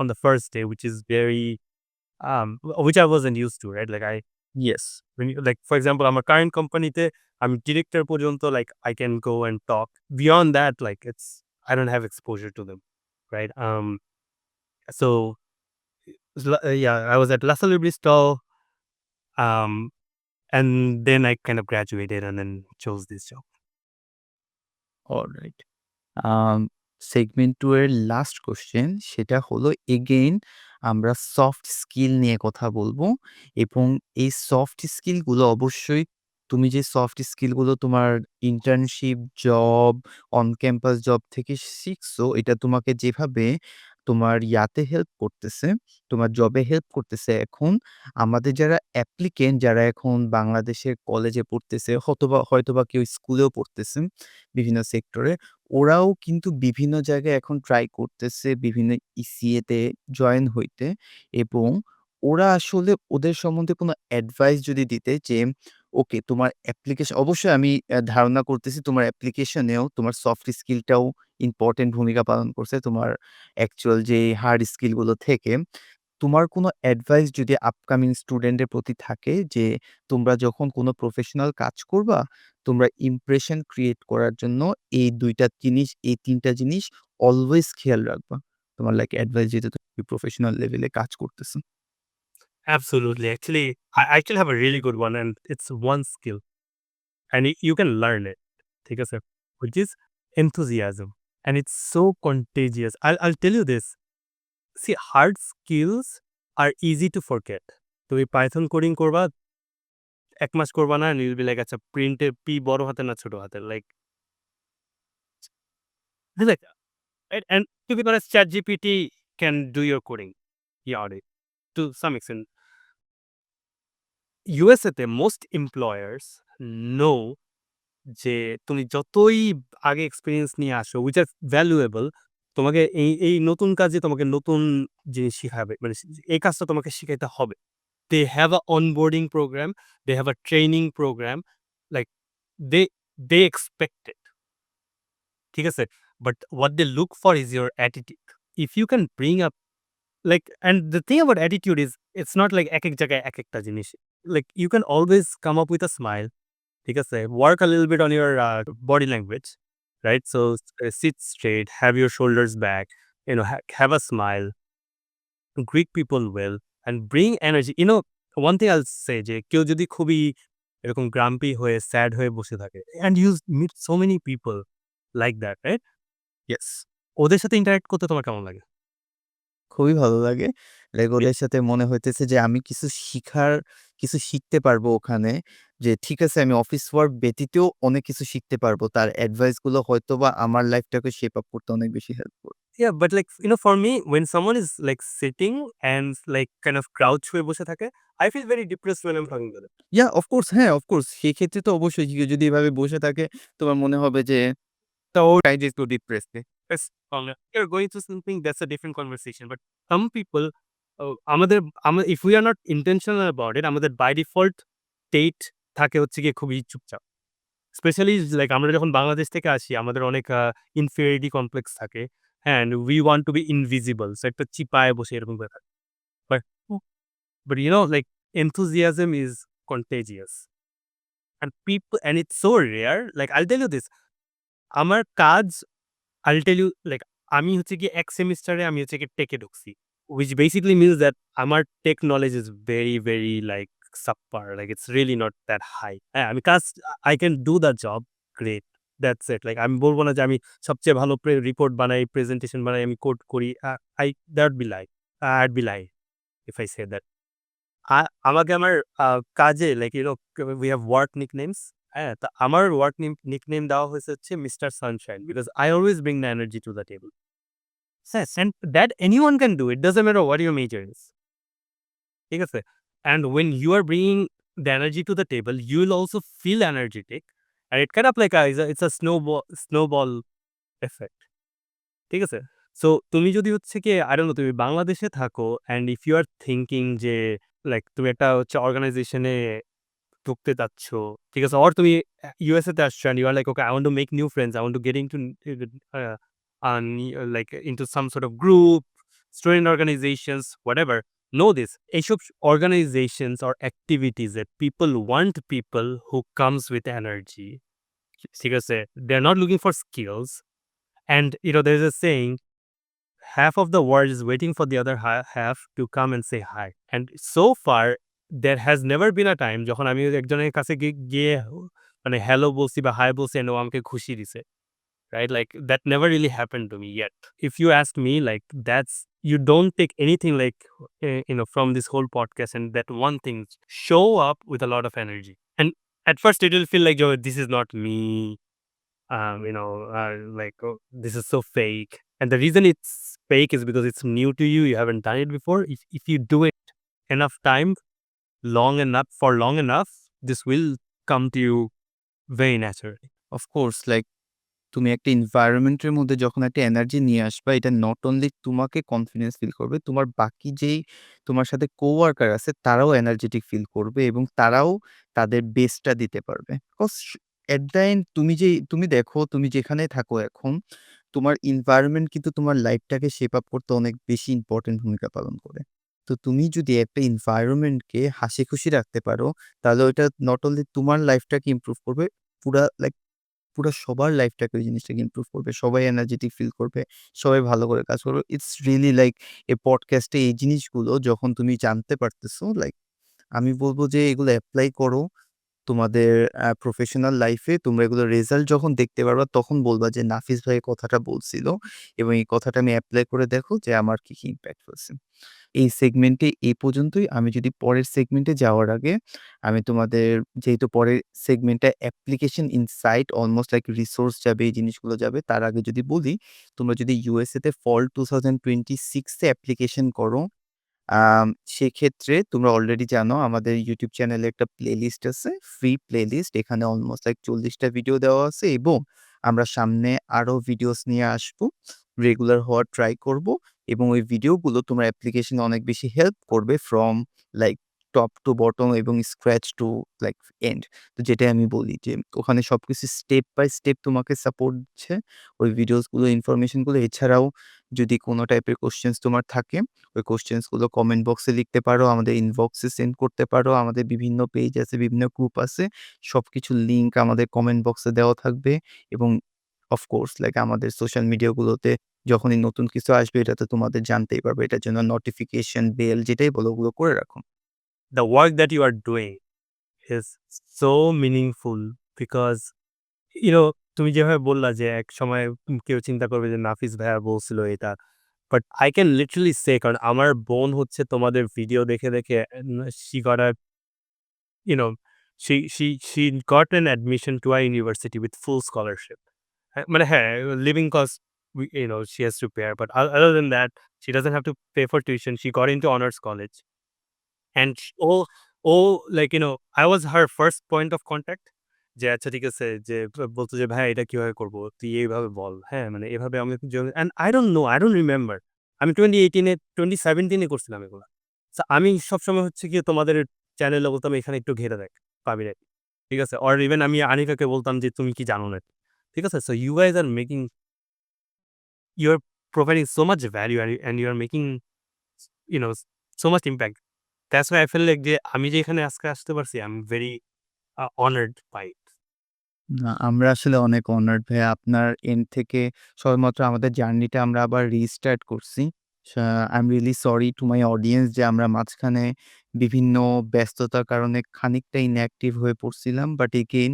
on the first day, which is very which I wasn't used to, right? Like yes, when you like for example, আমার current company-তে আমি director পর্যন্ত like I can go and talk. Beyond that, like I don't have exposure to them, right? So yeah, I was at LaSalle Bristol, um, and then I kind of graduated and then chose this job. Alright. Segment 2 এর লাস্ট কোয়েশ্চেন সেটা হলো এগেইন আমরা সফট স্কিল নিয়ে কথা বলবো এবং এই সফট স্কিলগুলো অবশ্যই তুমি যে সফট স্কিলগুলো তোমার internship, job, on campus job থেকে শিখছো এটা তোমাকে যেভাবে তোমার ইয়াতে হেল্প করতেছে, তোমার জবে হেল্প করতেছে এখন আমাদের যারা অ্যাপ্লিকেন্ট যারা এখন বাংলাদেশের কলেজে পড়তেছে হয়তোবা কেউ স্কুলেও পড়তেছে বিভিন্ন সেক্টরে ওরাও কিন্তু বিভিন্ন জায়গায় এখন ট্রাই করতেছে বিভিন্ন ইসিএতে জয়েন হইতে এবং ওরা আসলে ওদের সম্বন্ধে কোনো অ্যাডভাইস যদি দিতে যে, ওকে তোমার অবশ্যই আমি ধারণা করতেছি তোমার অ্যাপ্লিকেশনেও তোমার সফট স্কিলটাও ইম্পোর্টেন্ট ভূমিকা পালন করছে তোমার অ্যাকচুয়াল যে হার্ড স্কিলগুলো থেকে। তোমার কোনো অ্যাডভাইস যদি আপকামিং স্টুডেন্টের প্রতি থাকে যে, তোমরা যখন কোনো প্রফেশনাল কাজ করবা, তোমরা ইমপ্রেশন ক্রিয়েট করার জন্য এই ২ টা জিনিস, এই ৩ টা জিনিস অলওয়েজ খেয়াল রাখবা। তোমার লাইক অ্যাডভাইস যেহেতু তুমি প্রফেশনাল লেভেলে কাজ করতেছো। Absolutely. Actually, I actually have a really good one, and it's one skill, and you can learn it. ঠিক আছে? Which is enthusiasm, and it's so contagious. I'll tell you this. See, hard skills are easy to forget. তুমি পাইথন কোডিং করবা, ১ মাস করবা না, and you'll be like, আচ্ছা প্রিন্টে পি বড় হাতের না ছোট হাতের? Like, and to be honest, ChatGPT can do your coding. Yeah, to some extent. USA তে most employers know যে তুমি যতই আগে এক্সপেরিয়েন্স নিয়ে আসো, which are valuable, তোমাকে এই নতুন কাজে তোমাকে নতুন জিনিস শিখাবে। মানে এই কাজটা তোমাকে শিখাইতে হবে। They have a onboarding program, they have a training program, like they they expect it. ঠিক আছে? But what they look for is your attitude. If you can bring up like, and the thing about attitude is it's not like একেক জায়গায় একেকটা জিনিস। Like you can always come up with a smile. ঠিক আছে? Work a little bit on your body language, right? So sit straight, have your shoulders back, have a smile, greet people well, and bring energy. One thing I'll say যে কেউ যদি খুবই এরকম grumpy হয়ে sad হয়ে বসে থাকে, and you meet so many people like that, right? Yes. ওদের সাথে interact করতে তোমার কেমন লাগে? খুবই ভালো লাগে। Like Yeah. ওদের সাথে মনে হইতেছে যে আমি কিছু শিখতে পারবো ওখানে। যে ঠিক আছে আমি অফিস ওয়ার্ক ব্যতীতও অনেক কিছু শিখতে পারবো। তার এডভাইস গুলো হয়তোবা আমার লাইফটাকে শেপ আপ করতে অনেক বেশি হেল্প করবে। Yeah, but like, for me, when someone is like sitting and like kind of crouch হয়ে বসে থাকে, I feel very depressed when I'm talking to them. Of course হ্যাঁ, অফকোর্স সেক্ষেত্রে তো অবশ্যই কেউ যদি এভাবে বসে থাকে তোমার মনে হবে যে So I just go depressed. Yes, you're going through something, that's a different conversation. But some people, আমাদের if we are not intentional about it, আমাদের by default state থাকে হচ্ছে গিয়ে খুবই চুপচাপ। স্পেশালি লাইক আমরা যখন বাংলাদেশ থেকে আসি, আমাদের অনেক ইনফেরিয়রিটি কমপ্লেক্স থাকে। হ্যাঁ, and we want to be invisible. So একটা চিপায় বসে এরকম করে থাকি। But but like enthusiasm is contagious. And it's so rare. Like I'll tell you this. আমার কাজ I'll tell you like আমি হচ্ছে গিয়ে এক সেমিস্টারে আমি হচ্ছে গিয়ে টেকে ঢুকছি। Which basically means that আমার take knowledge is very, very like subpar. Like it's really not that high. হ্যাঁ, আমি কাজ I can do the job great. That's it. Like আমি বলব না যে আমি সবচেয়ে ভালো রিপোর্ট বানাই, প্রেজেন্টেশন বানাই, আমি কোড করি। that would be lie. I'd be lying if I say that. আ আমাকে আমার কাজে like we have work nicknames. হ্যাঁ? তো আমার ওয়ার্ক নিকনেম দেওয়া হয়েছে হচ্ছে mister Sunshine because I always bring the energy to the table. Yes, and that anyone can do. It doesn't matter what your major is. ঠিক আছে? And when you are bringing the energy to the table, you will also feel energetic. And it kind of like it's a snowball effect. ঠিক আছে? সো তুমি যদি হচ্ছে গিয়ে I don't know তুমি বাংলাদেশে থাকো and if you are thinking যে লাইক তুমি একটা হচ্ছে অর্গানাইজেশনে ঢুকতে চাচ্ছ, ঠিক আছে? অর তুমি USA তে আসছো and you are like, "Okay, I want to make new friends. I want to get into uh, like into some sort of group, student organizations, whatever." Know this, এইসব organizations or activities that people want people who comes with energy. ঠিক আছে? They're not looking for skills. And there's a saying, half of the world is waiting for the other half to come and say hi. And so far, there has never been a time যখন আমি একজনের কাছে গিয়ে মানে হ্যালো বলছি বা হাই বলছি and ও আমাকে খুশি দিছে। Right? Like that never really happened to me yet. If you ask me, like that's you don't take anything like from this whole podcast and that one thing show up with a lot of energy. And at first it will feel like, "Yo, this is not me." Like, oh, this is so fake. And the reason it's fake is because it's new to you. You haven't done it before. If you do it enough time, long enough, this will come to you very naturally. Of course like তুমি একটা এনভায়রনমেন্টের মধ্যে যখন একটা এনার্জি নিয়ে আসবা, এটা নট অনলি তোমাকে কনফিডেন্স ফিল করবে, তোমার বাকি যেই তোমার সাথে কোওয়ার্কার আছে তারাও এনার্জেটিক ফিল করবে এবং তারাও তাদের বেস্টটা দিতে পারবে। বিকজ এট দ্য এন্ড তুমি দেখো তুমি যেখানে থাকো এখন, তোমার এনভায়রনমেন্ট কিন্তু তোমার লাইফটাকে শেপ আপ করতে অনেক বেশি ইম্পর্টেন্ট ভূমিকা পালন করে। তো তুমি যদি একটা এনভায়রনমেন্টকে হাসিখুশি রাখতে পারো, তাহলে ওইটা নট অনলি তোমার লাইফটাকে ইমপ্রুভ করবে, পুরা লাইক পুরা সবার লাইফটাকে ওই জিনিসটাকে ইমপ্রুভ করবে। সবাই এনার্জেটিক ফিল করবে। সবাই ভালো করে কাজ করবে। ইটস রিয়ালি লাইক এই পডকাস্টে এই জিনিসগুলো যখন তুমি জানতে পারতেছো, লাইক আমি বলব যে এগুলো এপ্লাই করো তোমাদের প্রফেশনাল লাইফে। তোমরা এগুলোর রেজাল্ট যখন দেখতে পারবা তখন বলবা যে নাফিস ভাই এই কথাটা বলছিল এবং এই কথাটা আমি এপ্লাই করে দেখো যে আমার কি, কি ইমপ্যাক্ট ফেলছে। এই সেগমেন্টে এই পর্যন্তই। আমি যদি পরের সেগমেন্টে যাওয়ার আগে আমি তোমাদের, যেহেতু পরের সেগমেন্টটা application insight almost like resource যাবে, এই জিনিসগুলো যাবে। তার আগে যদি বলি, তোমরা যদি ইউএসএ তে ফল 2026 এ অ্যাপ্লিকেশন করো, আম সেক্ষেত্রে তোমরা অলরেডি জানো আমাদের ইউটিউব চ্যানেলে একটা প্লেলিস্ট আছে, ফ্রি প্লেলিস্ট। এখানে অলমোস্ট লাইক 40 টা ভিডিও দেওয়া আছে এবং আমরা সামনে আরো ভিডিওস নিয়ে আসবো। রেগুলার হওয়ার ট্রাই করব এবং ওই ভিডিওগুলো তোমার অ্যাপ্লিকেশনে অনেক বেশি হেল্প করবে from like top to bottom এবং স্ক্র্যাচ টু লাইক এন্ড। তো যেটাই আমি বলি যে ওখানে সবকিছু স্টেপ বাই স্টেপ তোমাকে সাপোর্ট দিচ্ছে ওই ভিডিওসগুলো, ইনফরমেশনগুলো। এছাড়াও যদি কোনো টাইপের কোয়েশ্চেনস তোমার থাকে, ওই কোয়েশ্চেনস গুলো কমেন্ট বক্সে লিখতে পারো, আমাদের ইনবক্সে সেন্ড করতে পারো। আমাদের বিভিন্ন পেজ আছে, বিভিন্ন গ্রুপ আছে। সবকিছুর লিঙ্ক আমাদের কমেন্ট বক্সে দেওয়া থাকবে এবং অফ কোর্স লাইক আমাদের সোশ্যাল মিডিয়া গুলোতে যখনই নতুন কিছু আসবে এটা তো তোমাদের জানতেই পারবে। এটার জন্য নোটিফিকেশন, বেল যেটাই বলো ওগুলো করে রাখো। The work that you are doing is so meaningful because তুমি যেভাবে বললা যে একসময় কেউ চিন্তা করবে যে নাফিস ভাইয়া বলছিল এটা। But I can literally say কারণ আমার বোন হচ্ছে তোমাদের ভিডিও দেখে she got a you know she got an admission to a university with full scholarship. মানে হ্যাঁ, living cost she has to bear. But other than that, she doesn't have to pay for tuition. She got into honors college. And like I was her first point of contact যে আচ্ছা ঠিক আছে যে বলতো যে ভাই এটা কিভাবে করব? তুই এইভাবে বল। হ্যাঁ, মানে এভাবে আমি and I don't know, I don't remember. আমি 2018 2017 এ করছিলাম এগুলা। সো আমি সবসময় হচ্ছে গিয়ে তোমাদের চ্যানেলে বলতাম এখানে একটু ঘেঁটে দেখ, পাবি নাকি। ঠিক আছে? অর ইভেন আমি আনিকাকে বলতাম যে তুমি কি জানো নাকি? ঠিক আছে? So you guys are making you're providing so much value and you are making you know so much impact. That's why I feel like যে আমি যে এখানে আজকে আসতে পারছি I'm very honored by it. না, আমরা আসলে অনেক অনার্ড ভাইয়া। আপনার এন্ড থেকে সবেমাত্র আমাদের জার্নিটা আমরা আবার রিস্টার্ট করছি। I am really sorry to my audience যে আমরা মাঝখানে বিভিন্ন ব্যস্ততার কারণে খানিকটা ইনঅ্যাক্টিভ হয়ে পড়ছিলাম। But again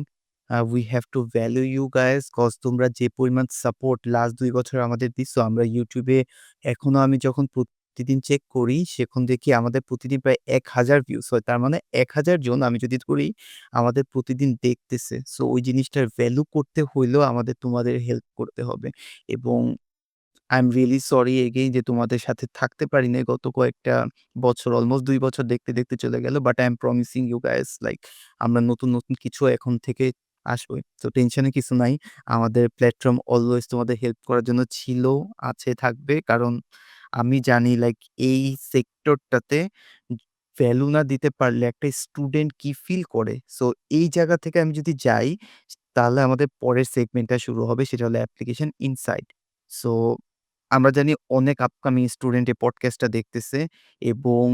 we have to value you guys cause তোমরা যে পরিমাণ সাপোর্ট লাস্ট ২ বছর আমাদের দিছো, আমরা YouTube এ এখনো আমি যখন প্রতিদিন চেক করি, সেখন দেখি আমাদের প্রতিদিন প্রায় ১,০০০ ভিউজ হয়। তার মানে ১,০০০ জন আমি যদি ধরি আমাদের প্রতিদিন দেখতেছে। সো ওই জিনিসটার ভ্যালু করতে হইলেও আমাদের তোমাদের হেল্প করতে হবে। এবং I am really sorry again যে তোমাদের সাথে থাকতে পারি নাই গত কয়েকটা বছর। অলমোস্ট ২ বছর দেখতে, দেখতে চলে গেল। But I am promising you guys like আমরা নতুন, নতুন কিছু এখন থেকে আসবে। তো টেনশনের কিছু নাই। আমাদের প্ল্যাটফর্ম অলওয়েজ তোমাদের হেল্প করার জন্য ছিল, আছে, থাকবে। কারণ আমি জানি লাইক এই সেক্টরটাতে ভ্যালু না দিতে পারলে একটা স্টুডেন্ট কি ফিল করে। সো এই জায়গা থেকে আমি যদি যাই, তাহলে আমাদের পরের সেগমেন্টটা শুরু হবে। সেটা হলো অ্যাপ্লিকেশন ইনসাইট। সো আমরা জানি অনেক আপকামিং স্টুডেন্ট এই পডকাস্টটা দেখতেছে এবং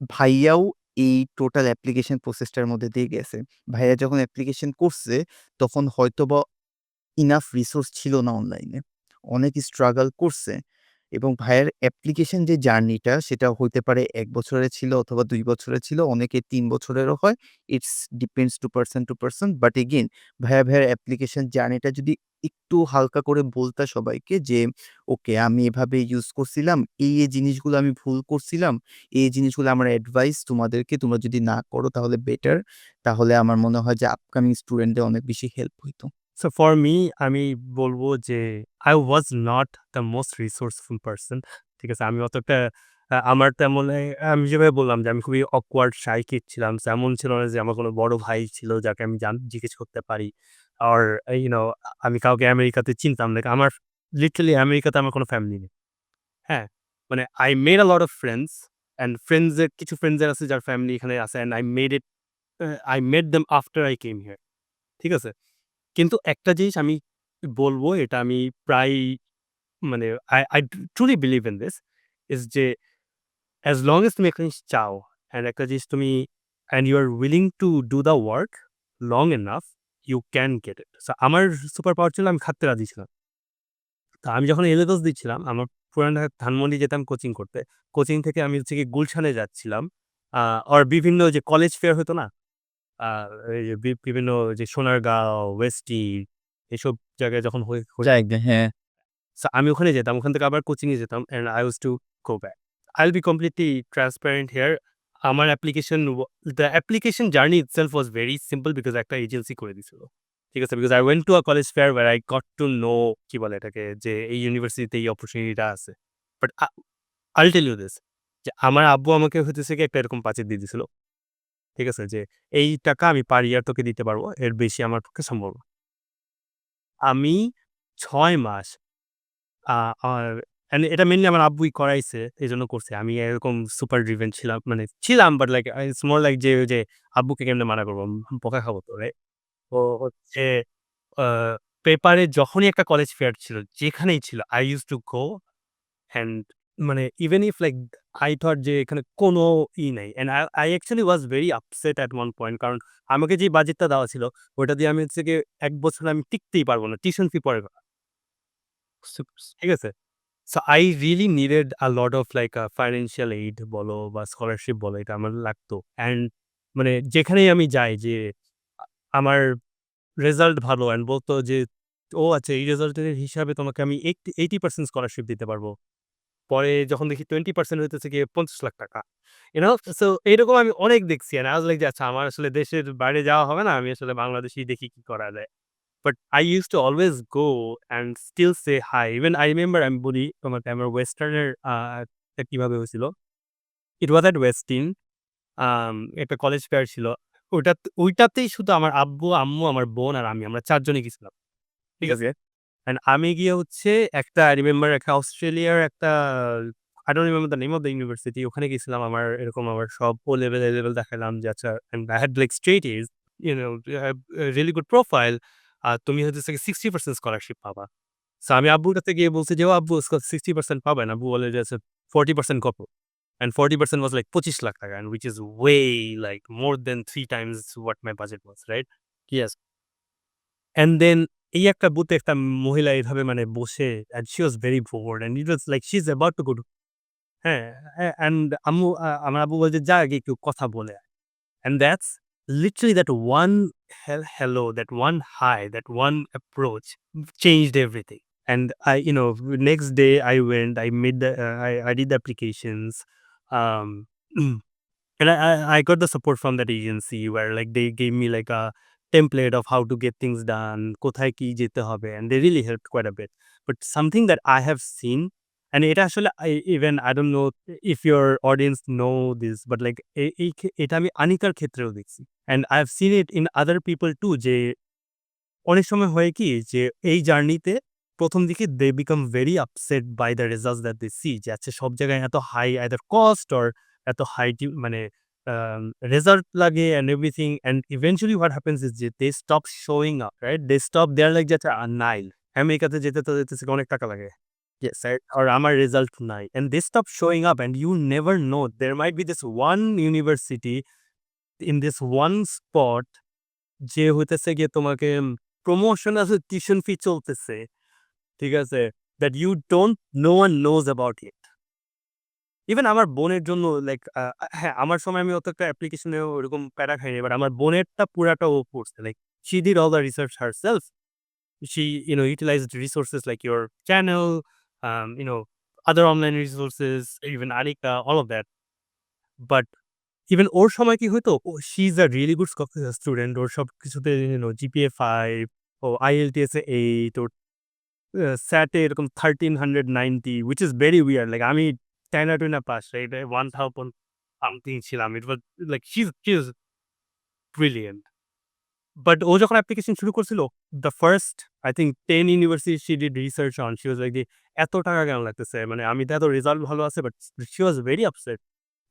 ভাইয়াও এই টোটাল অ্যাপ্লিকেশন প্রসেসটার মধ্যে দিয়ে গেছে। ভাইয়া যখন অ্যাপ্লিকেশন করছে, তখন হয়তোবা ইনাফ রিসোর্স ছিল না অনলাইনে। অনেক স্ট্রাগল করছে এবং ভাইয়ার অ্যাপ্লিকেশন যে জার্নিটা সেটা হইতে পারে ১ বছরের ছিল অথবা ২ বছরের ছিল, অনেকের ৩ বছরেরও হয়। It's depends two person. But again ভাইয়ার অ্যাপ্লিকেশন জার্নিটা যদি একটু হালকা করে বলতা সবাইকে যে, "ওকে আমি এভাবে ইউজ করছিলাম। এই জিনিসগুলো আমি ভুল করছিলাম। এই জিনিসগুলো আমার অ্যাডভাইস তোমাদেরকে। তোমরা যদি না করো তাহলে বেটার।" তাহলে আমার মনে হয় যে আপকামিং স্টুডেন্টদের অনেক বেশি হেল্প হইতো। সো ফর মি আমি বলব যে I was not the most resourceful person. ঠিক আছে? আমি অতটা আমার তেমন আমি যেভাবে বললাম যে আমি খুবই awkward shy kid ছিলাম। সো এমন ছিল না যে আমার কোনো বড় ভাই ছিল যাকে আমি জিজ্ঞেস করতে পারি। or you know আমি কাউকে আমেরিকাতে চিনতাম না। আমার লিটারালি আমেরিকাতে আমার কোনো ফ্যামিলি নেই। হ্যাঁ? মানে I made a lot of friends and কিছু ফ্রেন্ডস এর আছে যার ফ্যামিলি এখানে আছে and I made them after I came here. ঠিক আছে? কিন্তু একটা জিনিস আমি বলব এটা আমি প্রায় মানে I truly believe in this is যে as long as তুমি একটা জিনিস চাও and একটা জিনিস তুমি and you are willing to do the work long enough you can get it. So আমার সুপার পাওয়ার ছিল আমি খাটতে রাজি ছিলাম। তো আমি যখন A-levels দিচ্ছিলাম আমার পুরান ঢাকা ধানমন্ডি যেতাম কোচিং করতে। কোচিং থেকে আমি হচ্ছে গিয়ে গুলশানে যাচ্ছিলাম। আর বিভিন্ন যে কলেজ ফেয়ার হতো না? আ এই যে বিভিন্ন যে সোনারগাঁও, ওয়েস্টি এসব জায়গায় যখন জায়গা হ্যাঁ। সো আমি ওখানে যেতাম। ওখান থেকে আবার কোচিং এ যেতাম and I used to go back. I'll be completely transparent here. আমার the application journey itself was very simple because একটা এজেন্সি করে দিছিল। ঠিক আছে? Because I went to a college fair where I got to know কি বলে এটাকে যে এই ইউনিভার্সিটিতে এই অপরচুনিটিটা আছে। But I'll tell you this যে আমার আব্বু আমাকে হইতেছে গিয়ে একটা এরকম পাঁচিল দিয়ে দিছিল। ঠিক আছে? যে এই টাকা আমি পার ইয়ার তোকে দিতে পারব। এর বেশি আমার পক্ষে সম্ভব না। আমি ৬ মাস আ আর এটা মেইনলি আমার আব্বুই করাইছে। এজন্য করছে। আমি এরকম সুপার ড্রিভেন ছিলাম মানে ছিলাম but like it's more like যে ওই যে আব্বুকে কেমনে মানা করব? বকা খাবো তো, রাইট? তো হচ্ছে আ পেপারে যখনই একটা কলেজ ফেয়ার ছিল, যেখানেই ছিল I used to go and মানে even if like I thought যে এখানে কোনো নাই। And I actually was very upset at one point কারণ আমাকে যে বাজেটটা দেওয়া ছিল, ওটা দিয়ে আমি হচ্ছে গিয়ে ১ বছর আমি টিকতেই পারব না। টিউশন ফি পড়ে বুঝতে পারছি। ঠিক আছে? So I really needed a lot of like financial aid বলো বা স্কলারশিপ বলো এটা আমার লাগতো। অ্যান্ড মানে যেখানেই আমি যাই যে আ আমার রেজাল্ট ভালো অ্যান্ড বলতো যে, "ও আচ্ছা এই রেজাল্টের হিসাবে তোমাকে আমি 80% স্কলারশিপ দিতে পারবো।" পরে যখন দেখি 20% হইতেছে গিয়ে ৳৫০,০০,০০০ ইউ নো? সো এরকম আমি অনেক দেখছি অ্যান্ড I was like যে আচ্ছা আমার আসলে দেশের বাইরে যাওয়া হবে না। আমি আসলে বাংলাদেশেই দেখি কি করা যায়। But I used to always go and still say hi. Even I remember আমি বলি তোমাকে আমার ওয়েস্টার্নের টা কিভাবে হয়েছিল। It was at Westin একটা কলেজ ফেয়ার ছিল। ওইটাতেই শুধু আমার আব্বু, আম্মু, আমার বোন আর আমরা ৪ জনই গেছিলাম। ঠিক আছে? ওকে। অ্যান্ড আমি গিয়ে হচ্ছে একটা I remember একটা অস্ট্রেলিয়ার একটা I don't remember the name of the university ওখানে গেছিলাম। এরকম আমার সব O level, A level দেখাইলাম যে আচ্ছা and I had like straight A's, you know, you have a really good profile. তুমি হচ্ছে গিয়ে 60% স্কলারশিপ পাবা। সো আমি আব্বুর কাছে গিয়ে বলছি যে, "ও আব্বু 60% পাবেন।" আব্বু বলে যে, "আচ্ছা 40% কত?" And 40% was like ৳২৫,০০,০০০ and which is way like more than 3 times what my budget was, right? Yes. And then এই একটা বুথে একটা মহিলা এভাবে মানে বসে and she was very bored and it was like she is about to go to হ্যাঁ, অ্যান্ড আমার আব্বু বলছে, "যা আগে একটু কথা বলে আয়।" And that's literally that one hello, that one hi, that one approach changed everything. And next day I went, I made I did the applications. Um, and I got the support from that agency where like they gave me like a template of how to get things done, কোথায় কি যেতে হবে, and they really helped quite a bit. But something that I have seen, and এটা আসলে even I don't know if your audience know this, but like এটা আমি আনিকার ক্ষেত্রেও দেখছি। And I've seen it in other people too যে অনেক সময় হয় কি যে এই জার্নিতে ১ম দিকে they become very upset by the results that they see যে আচ্ছা সব জায়গায় এত হাই either cost or এত হাই মানে রেজাল্ট লাগে and everything and eventually what happens is যে they stop showing up, right? They stop, they are like just Nile আমেরিকাতে যেতে তো যেতেছে অনেক টাকা লাগে, Yes. right? Or আমার রেজাল্ট নাই and they stop showing up and you never know there might be this one university in this one spot যে হইতেছে গিয়ে তোমাকে প্রমোশন আছে, টিউশন ফি চলতেছে। ঠিক আছে? That you don't no one knows about it. Even আমার বোনের জন্য লাইক হ্যাঁ, আমার সময় আমি অত একটা অ্যাপ্লিকেশনে ওরকম প্যারা খাইনি। বাট আমার বোনেরটা পুরাটা ও করছে। Like she did all the research herself. She, utilized resources like your channel, um, you know, other online resources, even Arika, all of that. But even ওর সময় কি হইতো? She is a really good student. ওর সবকিছুতে জিপিএ 5, ও আইএলটিএস এ 8, ওর SAT এ এরকম 1390 which is very weird. Like আমি টেনা-টুনা পাস, রাইট? 1000 সামথিং ছিলাম। It was like she is brilliant. But ও যখন অ্যাপ্লিকেশন শুরু করছিল, the first I think 10 university she did research on, she was like যে, "এত টাকা কেন লাগতেছে? মানে আমি তো এত রেজাল্ট ভালো আছে।" But she was very upset.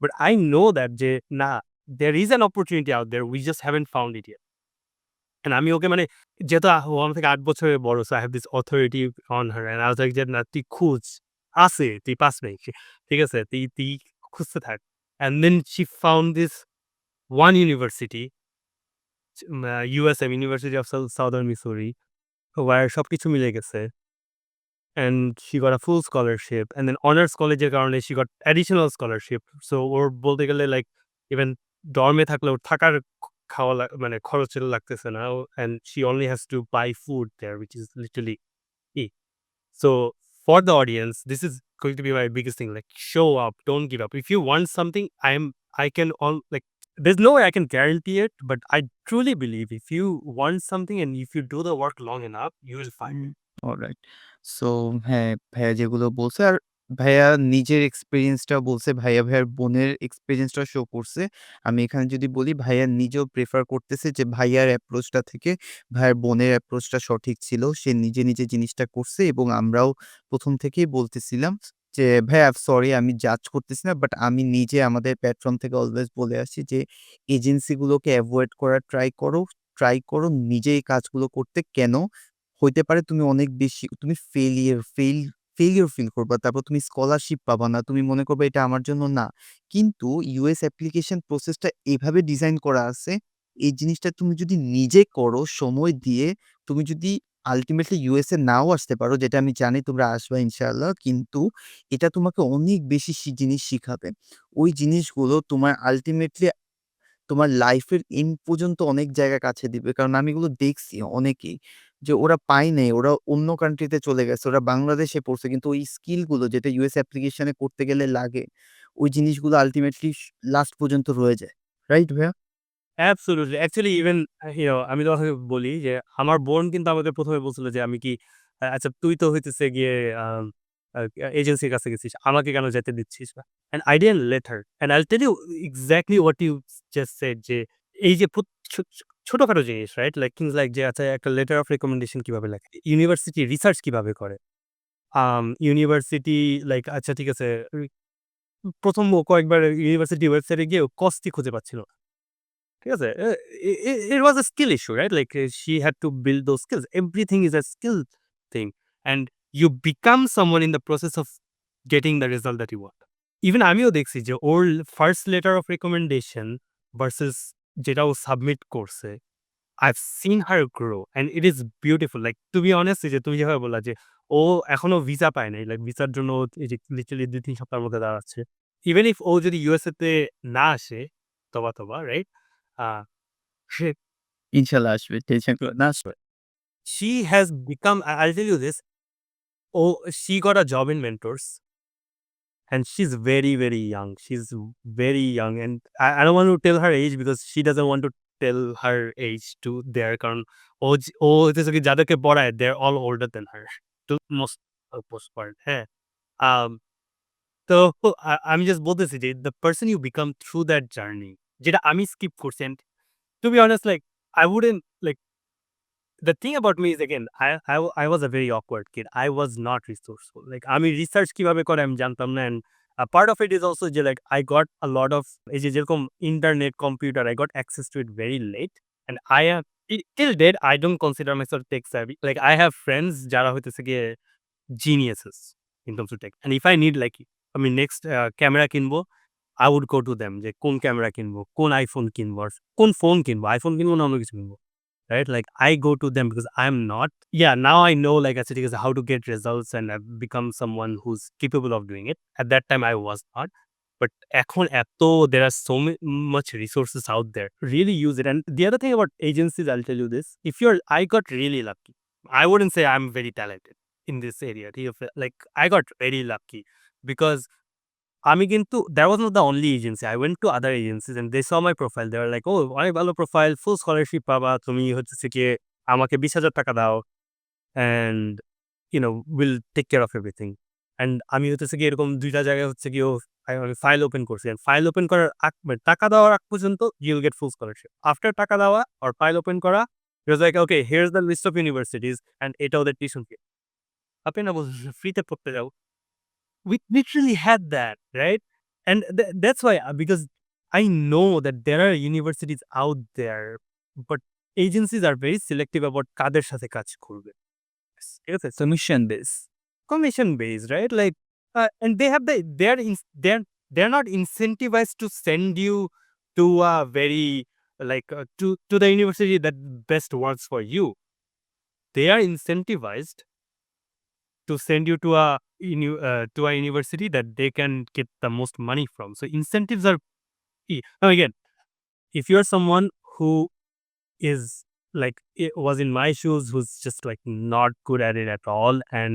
But I know that যে না, there is an opportunity out there, we just haven't found it yet. And আমি ওকে মানে যেহেতু ও আমার থেকে ৮ বছরের বড়, so I have this authority on her and I was like যে, "না তুই খুঁজ, আছে, তুই পাস নাই। ঠিক আছে? তুই খুঁজতে থাক।" And then she found this one university, USM, University of Southern Missouri, where সবকিছু মিলে গেছে। And she got a full scholarship and then honors কলেজের কারণে she got additional scholarship. So ওর বলতে গেলে like even ডর্মে থাকলে ওর থাকার খাওয়া মানে খরচ লাগতেছে না। And she only has to buy food there, which is literally key. So for the audience, this is going to be my biggest thing. Like show up, don't give up. If you want something, I can all like there's no way I can guarantee it, but I truly believe if you want something and if you do the work long enough, you will find it. Alright. So হ্যাঁ, ভাইয়া যেগুলো বলছে আর ভাইয়া নিজের এক্সপেরিয়েন্সটাও বলছে, ভাইয়ার বোনের এক্সপেরিয়েন্সটাও শো করছে। আমি এখানে যদি বলি ভাইয়া নিজেও প্রেফার করতেছে যে ভাইয়ার অ্যাপ্রোচটা থেকে ভাইয়ার বোনের অ্যাপ্রোচটা সঠিক ছিল। সে নিজে জিনিসটা করছে এবং আমরাও ১ম থেকেই বলতেছিলাম যে, "ভাইয়া সরি আমি জাজ করতেছি না।" বাট আমি নিজে আমাদের প্ল্যাটফর্ম থেকে অলওয়েজ বলে আসছি যে, "এজেন্সিগুলোকে এভয়েড করার ট্রাই করো নিজে এই কাজগুলো করতে।" কেন? হইতে পারে তুমি অনেক বেশি তুমি ফেইলিউর ফিল করবা। তারপর তুমি স্কলারশিপ পাবা না। তুমি মনে করবা এটা আমার জন্য না। কিন্তু ইউএস অ্যাপ্লিকেশন প্রসেসটা এভাবে ডিজাইন করা আছে, এই জিনিসটা তুমি যদি নিজে করো সময় দিয়ে, তুমি যদি আল্টিমেটলি ইউএসএ নাও আসতে পারো, যেটা আমি জানি তোমরা আসবা ইনশাআল্লাহ। কিন্তু এটা তোমাকে অনেক বেশি জিনিস শিখাবে। ওই জিনিসগুলো তোমার আল্টিমেটলি তোমার লাইফের এন্ড পর্যন্ত অনেক জায়গা কাছে দিবে। কারণ আমি এগুলো দেখছি অনেকেই যে ওরা পায় নাই, ওরা অন্য কান্ট্রিতে চলে গেছে। ওরা বাংলাদেশে পড়ছে। কিন্তু ওই স্কিল গুলো যেটা ইউএস অ্যাপ্লিকেশন এ করতে গেলে লাগে, ওই জিনিসগুলো আল্টিমেটলি লাস্ট পর্যন্ত রয়ে যায়। রাইট ভাইয়া? অ্যাবসোলিউটলি। অ্যাকচুয়ালি ইভেন আমি তোমাকে বলি যে আমার বোন কিন্তু আমাকে ১ম এ বলছিল যে আমি কি আচ্ছা তুই তো হইতেছে গিয়ে আম আ এজেন্সির কাছে গেছিস। আমাকে কেন যেতে দিচ্ছিস না? And I didn't let her. And I'll tell you exactly what you just said যে এই যে ছোটখাটো জিনিস, রাইট? লাইক থিংস লাইক যে আচ্ছা একটা লেটার অফ রিকমেন্ডেশন কিভাবে লেখে? ইউনিভার্সিটি রিসার্চ কিভাবে করে? ইউনিভার্সিটি লাইক আচ্ছা ঠিক আছে, ১ম কয়েকবার ইউনিভার্সিটি ওয়েবসাইটে গিয়ে কস্টই খুঁজে পাচ্ছিল না। ঠিক আছে? it was a skill issue, right? Like, she had to build those skills. Everything is a skill thing, and you become someone in the process of getting the result that you want. Even আমিও দেখছি যে ওর first letter of recommendation versus যেটা ও সাবমিট করছে, I've seen her grow and it is beautiful. Like to be honest, এই যে তুমি যেভাবে বললা যে ও এখনো ভিসা পায় নাই। লাইক ভিসার জন্য ও এই যে লিটারালি ২-৩ সপ্তাহের মধ্যে দাঁড়াচ্ছে। ইভেন ইফ ও যদি ইউএসএ তে না আসে, তবা, রাইট? আ সে ইনশাল্লাহ আসবে। টেনশন করো না। she has become I'll tell you this, she got a job in Mentors and she's very, very young. She's very young and I don't want to tell her age because she doesn't want to tell her age to their কারণ ও হইতেছে কি যাদেরকে পড়ায় they're all older than her to most part, হ্যাঁ? আম তো আমি জাস্ট বলতেছি যে the person you become through that journey যেটা আমি স্কিপ করছি and to be honest like I wouldn't like the thing about me is again, I was a very awkward kid. I was not resourceful. Like আমি রিসার্চ কিভাবে করে আমি জানতাম না and a part of it is also যে like I got a lot of এই যে যেরকম internet, computer I got access to it very late and I am till date I don't consider myself tech savvy. Like I have friends যারা হইতেছে গিয়ে geniuses in terms of tech. And if I need like আমি নেক্সট ক্যামেরা কিনবো, I would go to them যে কোন ক্যামেরা কিনবো, কোন iPhone কিনবো, আর কোন ফোন কিনবো, iPhone কিনবো না অন্য কিছু কিনবো। Right? Like I go to them because I'm not. Yeah, now I know like actually how to get results and I've become someone who's capable of doing it. At that time I was not. But এখন এত there are so much resources out there. Really use it. And the other thing about agencies, I'll tell you this. If you're I got really lucky. I wouldn't say I'm very talented in this area. Like I got very lucky because আমি কিন্তু that was not the only agency. I went to other agencies and they saw my profile. They were like, "Oh, অনেক ভালো প্রোফাইল, ফুল স্কলারশিপ পাবা। তুমি হচ্ছে গিয়ে আমাকে ৳২০,০০০ দাও and you know, we'll take care of everything." And আমি হচ্ছে গিয়ে এরকম ২ টা জায়গায় হচ্ছে গিয়ে আমি ফাইল ওপেন করছি। And ফাইল ওপেন করার মানে টাকা দেওয়ার আগ পর্যন্ত you'll get full scholarship. After টাকা দেওয়া or ফাইল ওপেন করা, it was like, "Okay, here's the list of universities" and এটা ওদের টিউশন ফি। আপনি না বলছেন ফ্রিতে পড়তে যাও। We literally had that, right? And that's why, because I know that there are universities out there, but agencies are very selective about কাদের সাথে কাজ করবে। ঠিক আছে? Commission base. Commission based, right? Like, and they have they're not incentivized to send you to a very like to the university that best works for you. They are incentivized to send you to a university that they can get the most money from. So incentives are key. Now again, if you're someone who is like it was in my shoes, who's just like not good at it at all, and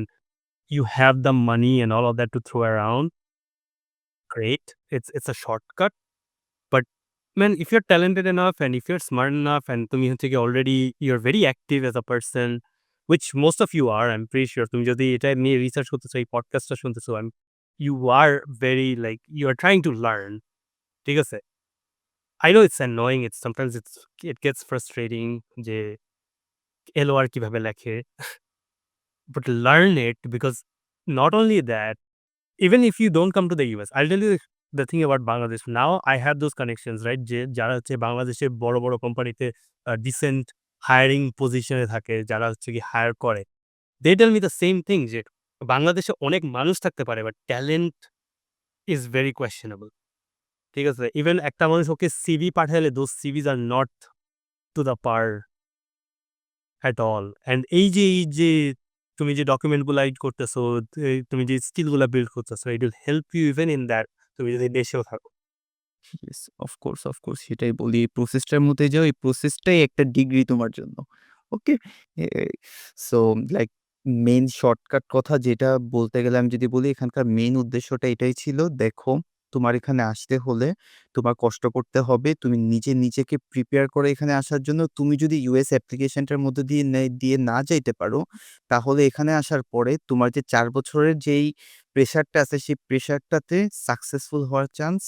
you have the money and all of that to throw around, great. It's a shortcut. But man, if you're talented enough and if you're smart enough and তুমি হচ্ছে গিয়ে already you're very active as a person, which most of you are, I'm pretty sure তুমি যদি এটা নিয়ে রিসার্চ করতেছো, এই পডকাস্টটা শুনতেছো, you are very like you are trying to learn. ঠিক আছে? I know it's annoying. Sometimes it gets frustrating যে LOR কিভাবে লেখে, but learn it because not only that, even if you don't come to the US, I'll tell you the thing about Bangladesh. Now I have those connections, right? যে যারা হচ্ছে বাংলাদেশে বড় কোম্পানিতে ডিসেন্ট হায়ারিং পজিশনে থাকে, যারা হচ্ছে গিয়ে হায়ার করে। They tell me the same thing যে বাংলাদেশে অনেক মানুষ থাকতে পারে, but talent is very questionable. ঠিক আছে? ইভেন একটা মানুষ ওকে সিভি পাঠাইলে those CVs are not to the par at all. And এই যে তুমি যে ডকুমেন্ট গুলা করতেছো, তুমি যে স্কিল গুলা বিল্ড করতেছো, it will help you even in that তুমি যদি দেশেও থাকো। ইয়েস, অফকোর্স সেটাই বলি। এই প্রসেসটার মধ্যে যাও, এই প্রসেসটাই একটা ডিগ্রি তোমার জন্য। ওকে? এ সো লাইক মেইন শর্টকাট কথা যেটা বলতে গেলে আমি যদি বলি এখানকার মেইন উদ্দেশ্যটা এটাই ছিল, দেখো তোমার এখানে আসতে হলে তোমার কষ্ট করতে হবে। তুমি নিজেকে প্রিপেয়ার করে এখানে আসার জন্য তুমি যদি ইউএস অ্যাপ্লিকেশনটার মধ্যে দিয়ে না যাইতে পারো, তাহলে এখানে আসার পরে তোমার যে ৪ বছরের যেই প্রেশারটা আছে সেই প্রেশারটাতে সাকসেসফুল হওয়ার চান্স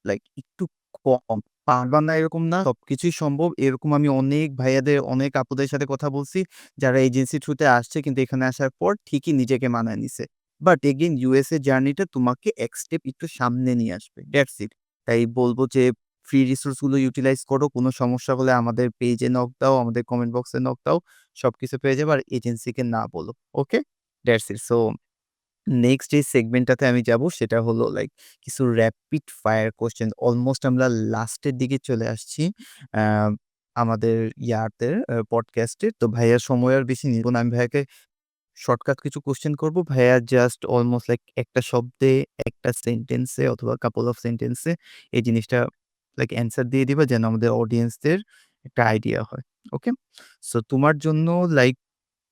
লাইক একটু কম। পারবা না এরকম না, সবকিছুই সম্ভব। এরকম আমি অনেক ভাইয়াদের, অনেক আপুদের সাথে কথা বলছি, যারা এজেন্সি থ্রুতে আসছে কিন্তু এখানে আসার পর ঠিকই নিজেকে মানায় নিছে। বাট এগেইন ইউএসএ জার্নিটা তোমাকে এক স্টেপ একটু সামনে নিয়ে আসবে। That's it. তাই বলব যে ফ্রি রিসোর্স গুলো ইউটিলাইজ করো। কোনো সমস্যা হলে আমাদের পেজে নক দাও, আমাদের কমেন্ট বক্সে নক দাও। সবকিছু পেয়ে যাবে। আর এজেন্সিকে না বলো। Okay? That's it. So next যে সেগমেন্টটাতে আমি যাব সেটা হলো লাইক কিছু র‍্যাপিড ফায়ার কোয়েশ্চেন। অলমোস্ট আমরা লাস্টের দিকে চলে আসছি। আ আমাদের পডকাস্টের। তো ভাইয়ার সময় আর বেশি নিব না। আমি ভাইয়াকে শর্টকাট কিছু কোয়েশ্চেন করব। ভাইয়া জাস্ট অলমোস্ট লাইক একটা শব্দে, একটা সেন্টেন্সে অথবা কাপল অফ সেন্টেন্সে এই জিনিসটা লাইক অ্যান্সার দিয়ে দিবা যেন আমাদের অডিয়েন্সদের একটা আইডিয়া হয়। ওকে? সো তোমার জন্য লাইক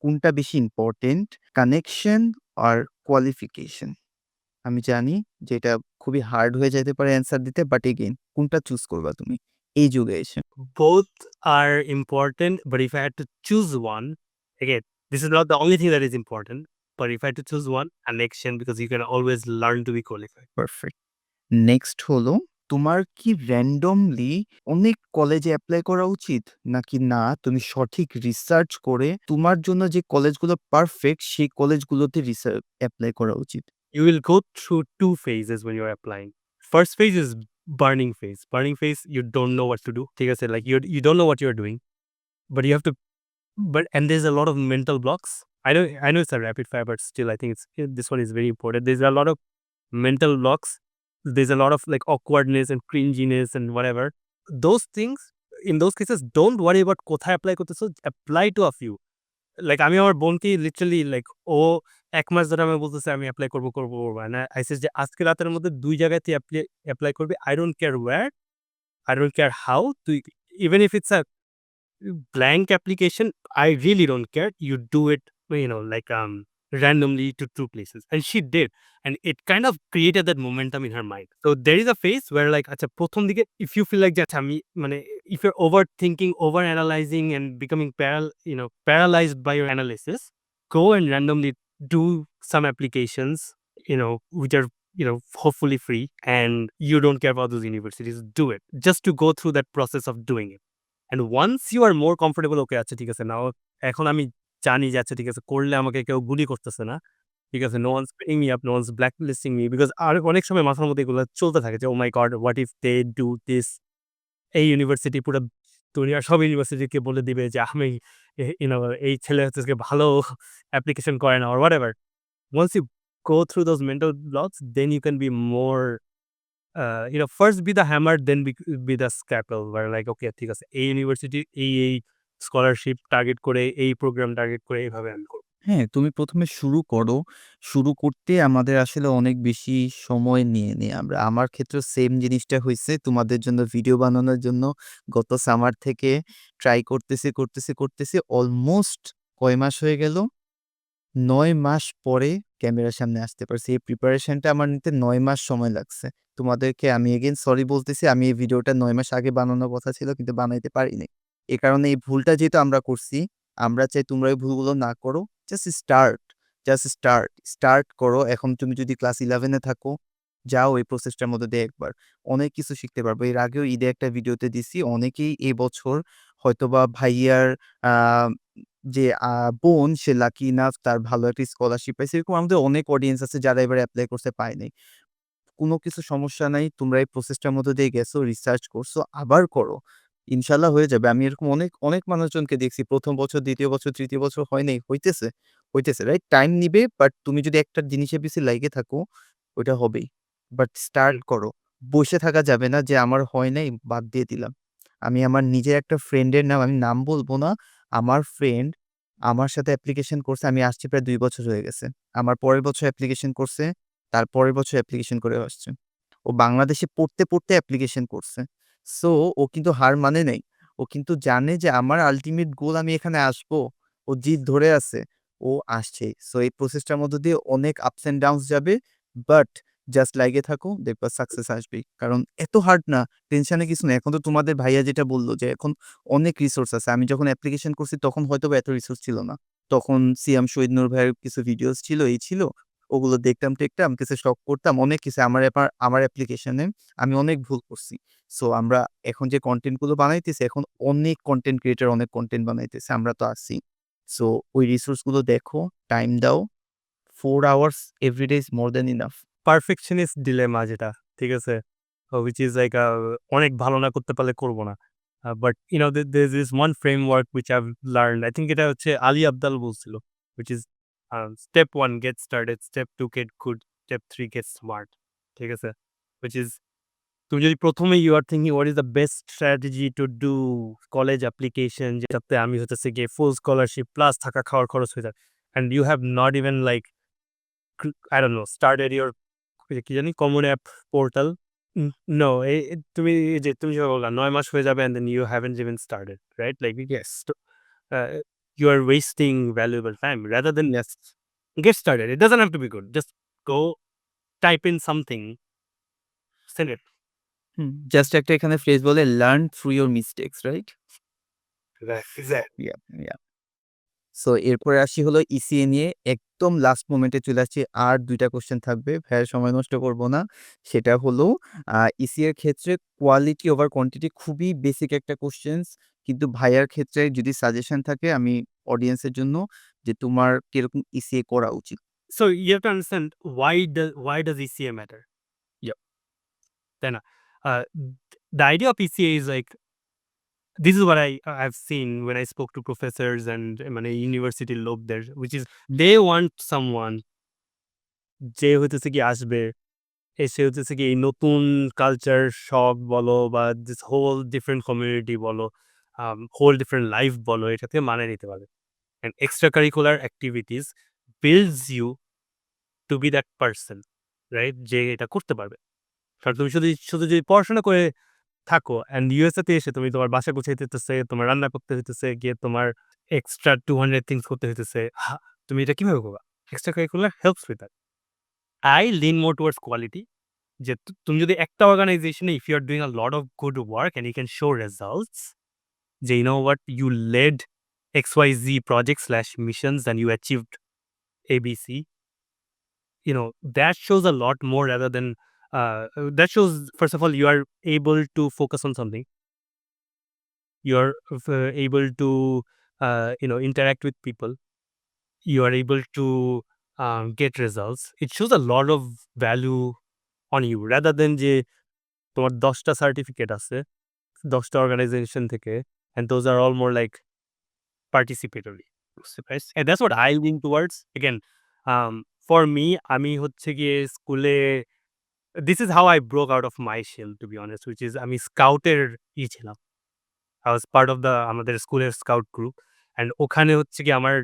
কোনটা বেশি ইম্পোর্টেন্ট? কানেকশন আর কোয়ালিফিকেশন? আমি জানি যে এটা খুবই হার্ড হয়ে যাইতে পারে অ্যান্সার দিতে, বাট এগেইন কোনটা চুজ করবা তুমি এই যুগে এসে? Both are important, but if I had to choose one, again, this is not the only thing that is important, but if I had to choose one, connection, because you can always learn to be qualified. Perfect. Next হলো, তোমার কি র‍্যান্ডমলি অনেক কলেজে এপ্লাই করা উচিত? নাকি না তুমি সঠিক রিসার্চ করে তোমার জন্য যে কলেজগুলো পারফেক্ট সেই কলেজগুলোতে এপ্লাই করা উচিত? You will go through two phases when you're applying. First phase is burning phase. Burning phase, you don't know what to do. ঠিক আছে, like you don't know what you're doing, but you have to. But and there's a lot of mental blocks. I know it's a rapid fire, but still, I think this one is very important. There's a lot of mental blocks. There's a lot of like awkwardness and cringiness and whatever. Those things, in those cases, don't worry about কোথায় apply করতেছো. Apply to a few. Like আমি আমার বোনকে লিটারালি লাইক ও ১ মাস ধরে আমাকে বলতেছে আমি এপ্লাই করব, করব, করব। অ্যান্ড I said যে আজকে রাতের মধ্যে ২ জায়গায় তুই এপ্লাই করবি। I don't care where, I don't care how, তুই even if it's a blank application, I really don't care. You do it, like randomly to two places. And she did. And it kind of created that momentum in her mind. So there is a phase where like আচ্ছা প্রথম দিকে if you feel like যে আচ্ছা আমি মানে if you're overthinking, over analyzing and becoming paralyzed by your analysis, go and randomly do some applications, which are hopefully free, and you don't care about those universities. Do it just to go through that process of doing it. And once you are more comfortable, okay, আচ্ছা ঠিক আছে, নাও এখন আমি জানি যে আচ্ছা ঠিক আছে করলে আমাকে কেউ বুলি করতেছে না। ঠিক আছে, no one's picking me up, no one's blacklisting me, because আর অনেক সময় মাথার মধ্যে এগুলো চলতে থাকে যে oh my god, what if they do this? এই ইউনিভার্সিটি পুরা দুনিয়ার সব ইউনিভার্সিটিকে বলে দিবে যে আমি এই ছেলে হচ্ছে গিয়ে ভালো অ্যাপ্লিকেশন করে না or whatever. Once you go through those mental blocks, then you can be more first be the hammer, then be the scalpel, where like okay, ঠিক আছে এই ইউনিভার্সিটি এই স্কলারশিপ টার্গেট করে এই প্রোগ্রাম টার্গেট করে এইভাবে আমি করব। হ্যাঁ, তুমি ১ম এ শুরু করো। শুরু করতে আমাদের আসলে অনেক বেশি সময় নিয়ে নেই আমরা। আমার ক্ষেত্রেও সেম জিনিসটা হইছে। তোমাদের জন্য ভিডিও বানানোর জন্য গত সামার থেকে ট্রাই করতেছি। অলমোস্ট কয় মাস হয়ে গেল? ৯ মাস পরে ক্যামেরার সামনে আসতে পারছি। এই প্রিপারেশনটা আমার নিতে ৯ মাস সময় লাগছে। তোমাদেরকে আমি এগেইন সরি বলতেছি। আমি এই ভিডিওটা ৯ মাস আগে বানানোর কথা ছিল কিন্তু বানাইতে পারি নাই। এ কারণে এই ভুলটা যেহেতু আমরা করছি, আমরা চাই তোমরা এই ভুলগুলো না করো। জাস্ট স্টার্ট করো। এখন তুমি যদি ক্লাস 11 এ থাকো, যাও এই প্রসেসটার মধ্যে দিয়ে একবার। অনেক কিছু শিখতে পারবে। এর আগেও ঈদে একটা ভিডিওতে দিছি। অনেকেই এবছর হয়তোবা ভাইয়ার আ যে বোন সে লাকি ইনাফ তার ভালো একটা স্কলারশিপ পাইছে। এরকম আমাদের অনেক অডিয়েন্স আছে যারা এবারে এপ্লাই করতে পায় নাই। কোনো কিছু সমস্যা নাই। তোমরা এই প্রসেসটার মধ্য দিয়ে গেছো, রিসার্চ করছো, আবার করো। ইনশাআল্লাহ হয়ে যাবে। আমি এরকম অনেক মানুষজনকে দেখছি ১ম বছর, ২য় বছর, ৩য় বছর হয় নাই। হইতেছে, রাইট? টাইম নিবে, বাট তুমি যদি একটা জিনিসের পিছে লাইগে থাকো, ওইটা হবেই। বাট স্টার্ট হুম, করো। বইসে থাকা যাবে না যে আমার হয় নাই, বাদ দিয়ে দিলাম। আমি আমার নিজের একটা ফ্রেন্ডের নাম আমি নাম বলব না। আমার ফ্রেন্ড আমার সাথে অ্যাপ্লিকেশন করছে। আমি আসছি প্রায় ২ বছর হয়ে গেছে। আমার পরের বছর অ্যাপ্লিকেশন করছে। তার পরের বছর অ্যাপ্লিকেশন করে আসছে। ও বাংলাদেশে পড়তে অ্যাপ্লিকেশন করছে। সো ও কিন্তু হার মানে নাই। ও কিন্তু জানে যে আমার আল্টিমেট গোল আমি এখানে আসবো। ও জিদ ধরে আছে। ও আসছেই। সো এই প্রসেসটার মধ্য দিয়ে অনেক আপস অ্যান্ড ডাউনস যাবে। বাট জাস্ট লাইগে থাকো, দেখবা সাকসেস আসবেই। কারণ এত হার্ড না, টেনশনের কিছু না। এখন তো তোমাদের ভাইয়া যেটা বলল যে এখন অনেক রিসোর্স আছে। আমি যখন অ্যাপ্লিকেশন করছি তখন হয়তোবা এত রিসোর্স ছিল না। তখন সিয়াম শহীদ নূর ভাইয়ের কিছু ভিডিওস ছিল, এই ছিল। ওগুলো দেখতাম, কিছু শখ করতাম, অনেক কিছু আমার অ্যাপ্লিকেশনে আমি অনেক ভুল করছি। সো আমরা এখন যে কনটেন্ট গুলো বানাইতেছি, এখন অনেক কনটেন্ট ক্রিয়েটর অনেক কনটেন্ট বানাইতেছে। আমরা তো আছি। সো ওই রিসোর্স গুলো দেখো, টাইম দাও। 4 hours everyday is more than enough. Perfectionist dilemma যেটা, ঠিক আছে? which is like অনেক ভালো না করতে পারলে করব না। But there's this one framework which I've learned. I think এটা হচ্ছে আলী আবদাল বলছিল, which is step 1 get started, step 2 get good, step 3 get smart. ঠিক আছে? Which is তুমি যদি ১ম এ you are thinking what is the best strategy to do college application যেটাতে আমি হইতেছে গিয়ে full scholarship plus থাকা খাওয়ার খরচ হয়ে যায়। And you have not even like I don't know started your কি জানি common app portal? উম No, তুমি এই যে তুমি যেভাবে বললা ৯ মাস হয়ে যাবে and then you haven't even started, right? Like yes, uh, you are wasting valuable time rather than yes. get started. It doesn't have to be good. Just go type in something, send it. Just একটা এখানে ফ্রেজ বলে learn through your mistakes, right? Right. Exactly. Yeah, yeah. So এরপরে আসি হলো ইসিএ নিয়ে একদম লাস্ট মোমেন্টে চলে আসছি। আর ২ টা কোয়েশ্চেন থাকবে। ভাইয়া সময় নষ্ট করব না। সেটা হলো ইসিএ এর ক্ষেত্রে কোয়ালিটি ওভার কোয়ান্টিটি খুবই বেসিক একটা কোয়েশ্চেনস। কিন্তু ভাইয়ার ক্ষেত্রে যদি সাজেশন থাকে আমি অডিয়েন্সের জন্য যে তোমার কিরকম ইসিএ করা উচিত? So you have to understand why does ECA matter? ইয়া, তাই না? Uh, the idea of ECA is like this is what I've seen when I spoke to professors and মানে ইউনিভার্সিটির লোকদের which is they want someone যে হইতেছে কি আসবে, এসে হইতেছে কি এই নতুন কালচার শক বলো বা this whole different community বলো, whole different life বলো এটা থেকে মানায় নিতে পারবে। And extracurricular activities builds you to be that person, right? যে এটা করতে পারবে। কারণ তুমি শুধু যদি পড়াশোনা করে থাকো অ্যান্ড ইউএসএ তে এসে তুমি তোমার বাসা গুছাইতে হইতেছে, তোমার রান্না করতে হইতেছে, গিয়ে তোমার এক্সট্রা 200 থিংস করতে হইতেছে। তুমি এটা কিভাবে করবা? Extra curricular helps with that. I lean more towards quality যে তুমি যদি একটা অর্গানাইজেশনে if you are doing a lot of good work and you can show results যে you know what you led XYZ project/missions and you achieved ABC, you know, that shows a lot more rather than that shows first of all you are able to focus on something. You're able to interact with people. You are able to get results. It shows a lot of value on you rather than যে তোমার ১০টা সার্টিফিকেট আছে ১০টা অর্গানাইজেশন থেকে and those are all more like participatory. বুঝতে পারছি? And that's what I lean towards. Again, for me আমি হচ্ছে গিয়ে স্কুলে this is how I broke out of my shell to be honest, which is আমি স্কাউটের ছিলাম। I was part of the আমাদের স্কুলের স্কাউট গ্রুপ অ্যান্ড ওখানে হচ্ছে গিয়ে আমার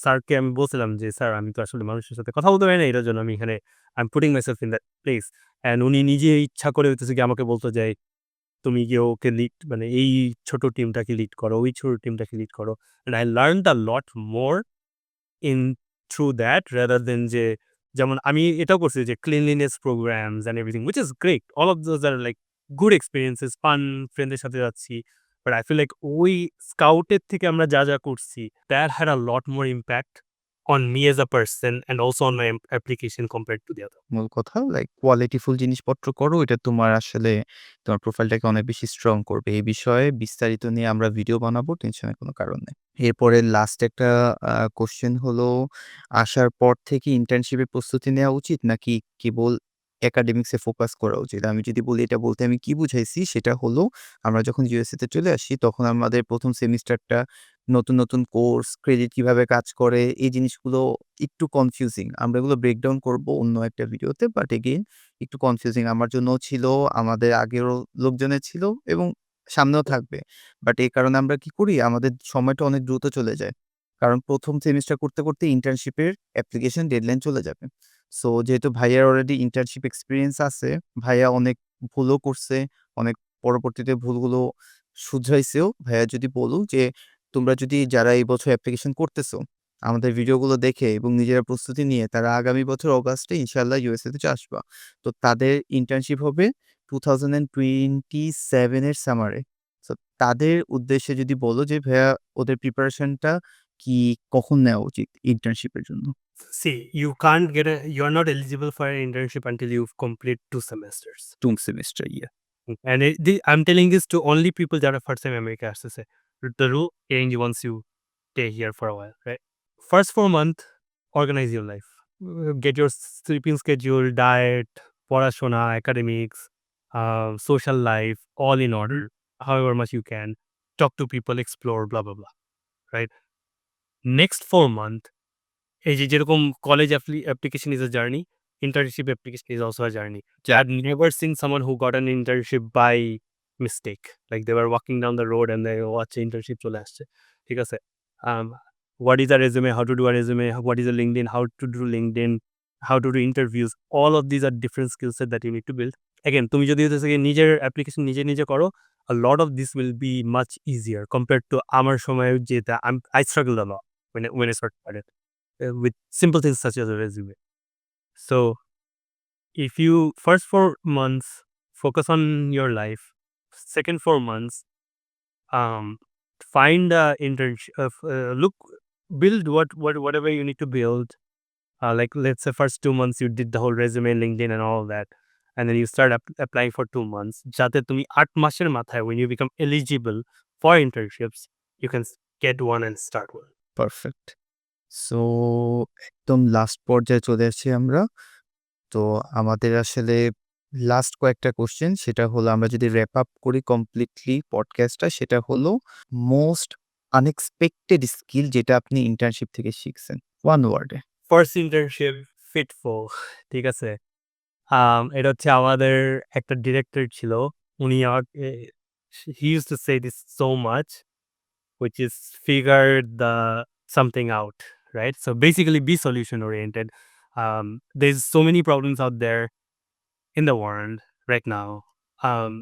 স্যারকে আমি বলছিলাম যে, "স্যার আমি তো আসলে মানুষের সাথে কথা বলতে পারি না। এটার জন্য আমি এখানে I am putting myself in that place." And উনি নিজে ইচ্ছা করে হইতেছে গিয়ে আমাকে বলত যে, "তুমি গিয়ে ওকে লিড মানে এই ছোট টিমটাকে লিড করো, ওই ছোট টিমটাকে লিড করো।" And I learned a lot more in through that rather than যে যেমন আমি এটাও করছি যে cleanliness programs and everything which is great. All of those are like good experiences, fun, ফ্রেন্ডদের সাথে যাচ্ছি। But I feel like ওই স্কাউটের থেকে আমরা যা করছি that had a lot more impact on me as a person and also on my application compared to the other. মূল কথা লাইক কোয়ালিটিফুল জিনিসপত্র করো। এটা তোমার আসলে তোমার প্রোফাইলটাকে অনেক বেশি স্ট্রং করবে। এই বিষয়ে বিস্তারিত নিয়ে আমরা ভিডিও বানাবো। টেনশনের কোনো কারণ নেই। এরপরে লাস্ট একটা কোয়েশ্চেন হলো, আসার পর থেকে ইন্টার্নশিপের প্রস্তুতি নেওয়া উচিত নাকি কেবল একাডেমিক্স এ ফোকাস করা উচিত? আমি যদি বলি এটা বলতে আমি কি বুঝাইছি সেটা হলো আমরা যখন ইউএসএ তে চলে আসি তখন আমাদের ১ম সেমিস্টারটা নতুন কোর্স, ক্রেডিট কিভাবে কাজ করে এই জিনিসগুলো একটু কনফিউজিং। আমরা এগুলো ব্রেকডাউন করব অন্য একটা ভিডিওতে। বাট এগেইন একটু কনফিউজিং আমার জন্যও ছিল, আমাদের আগেরও লোকজনের ছিল এবং সামনেও থাকবে। বাট এই কারণে আমরা কি করি আমাদের সময়টা অনেক দ্রুত চলে যায়। কারণ ১ম সেমিস্টার করতে ইন্টার্নশিপের অ্যাপ্লিকেশন ডেডলাইন চলে যাবে। সো যেহেতু ভাইয়ার অলরেডি ইন্টার্নশিপ এক্সপেরিয়েন্স আছে, ভাইয়া অনেক ভুলও করছে, অনেক পরবর্তীতে ভুলগুলো শুধরাইছেও। ভাইয়া যদি বলুক যে তোমরা যদি যারা এই বছর অ্যাপ্লিকেশন করতেছো, আমাদের ভিডিওগুলো দেখে এবং নিজেরা প্রস্তুতি নিয়ে তারা আগামী বছর অগাস্টে ইনশাআল্লাহ ইউএসএ তে আসবা। তো তাদের ইন্টার্নশিপ হবে 2027 এর সামারে। সো তাদের উদ্দেশ্যে যদি বলো যে ভাইয়া ওদের প্রিপারেশনটা কি কখন নেওয়া উচিত ইন্টার্নশিপের জন্য? See, you are not eligible for an internship until you complete 2 semesters. 2 semester, yeah. And I'm telling this to only people that are first time America আসতেছে। The rule change once you stay here for a while, right? First 4 month, organize your life. Get your sleeping schedule, diet, পড়াশোনা, academics, social life, all in order, however much you can. Talk to people, explore, blah, blah, blah, right? Next 4 month, এই যে যেরকম college application is a journey, internship application is also a journey. I've never seen someone who got an internship by mistake. Like they were walking down the road and they watch internship চলে আসছে। ঠিক আছে? Um, what is a resume? How to do a resume? What is a LinkedIn? How to do LinkedIn? How to do interviews? All of these are different skill set that you need to build. Again, তুমি যদি হচ্ছে গিয়ে নিজের application নিজে করো, a lot of this will be much easier compared to আমার সময়ে যেটা I struggled a lot when I started with simple things such as a resume. So if you first 4 months focus on your life, second 4 months find a internship, look, build whatever you need to build. Like let's say first 2 months you did the whole resume, LinkedIn, and all that, and then you start applying for 2 months. যাতে তুমি 8 মাসের মাথায় when you become eligible for internships, you can get one and start one. Perfect. So একদম লাস্ট পর্যায়ে চলে আসছি আমরা। তো আমাদের আসলে লাস্ট কয়েকটা কোয়েশ্চেন, সেটা হলো আমরা যদি র‍্যাপ আপ করি কমপ্লিটলি পডকাস্টটা, সেটা হলো মোস্ট আনএক্সপেক্টেড স্কিল যেটা আপনি ইন্টার্নশিপ থেকে শিখছেন। ওয়ান ওয়ার্ডে। First internship, fitful. ঠিক আছে? এটা হচ্ছে আমাদের একটা ডিরেক্টর ছিল। উনি আমাকে he used to say this so much, which is figure the something out, right? So basically be solution oriented. There's so many problems out there in the world right now. Um,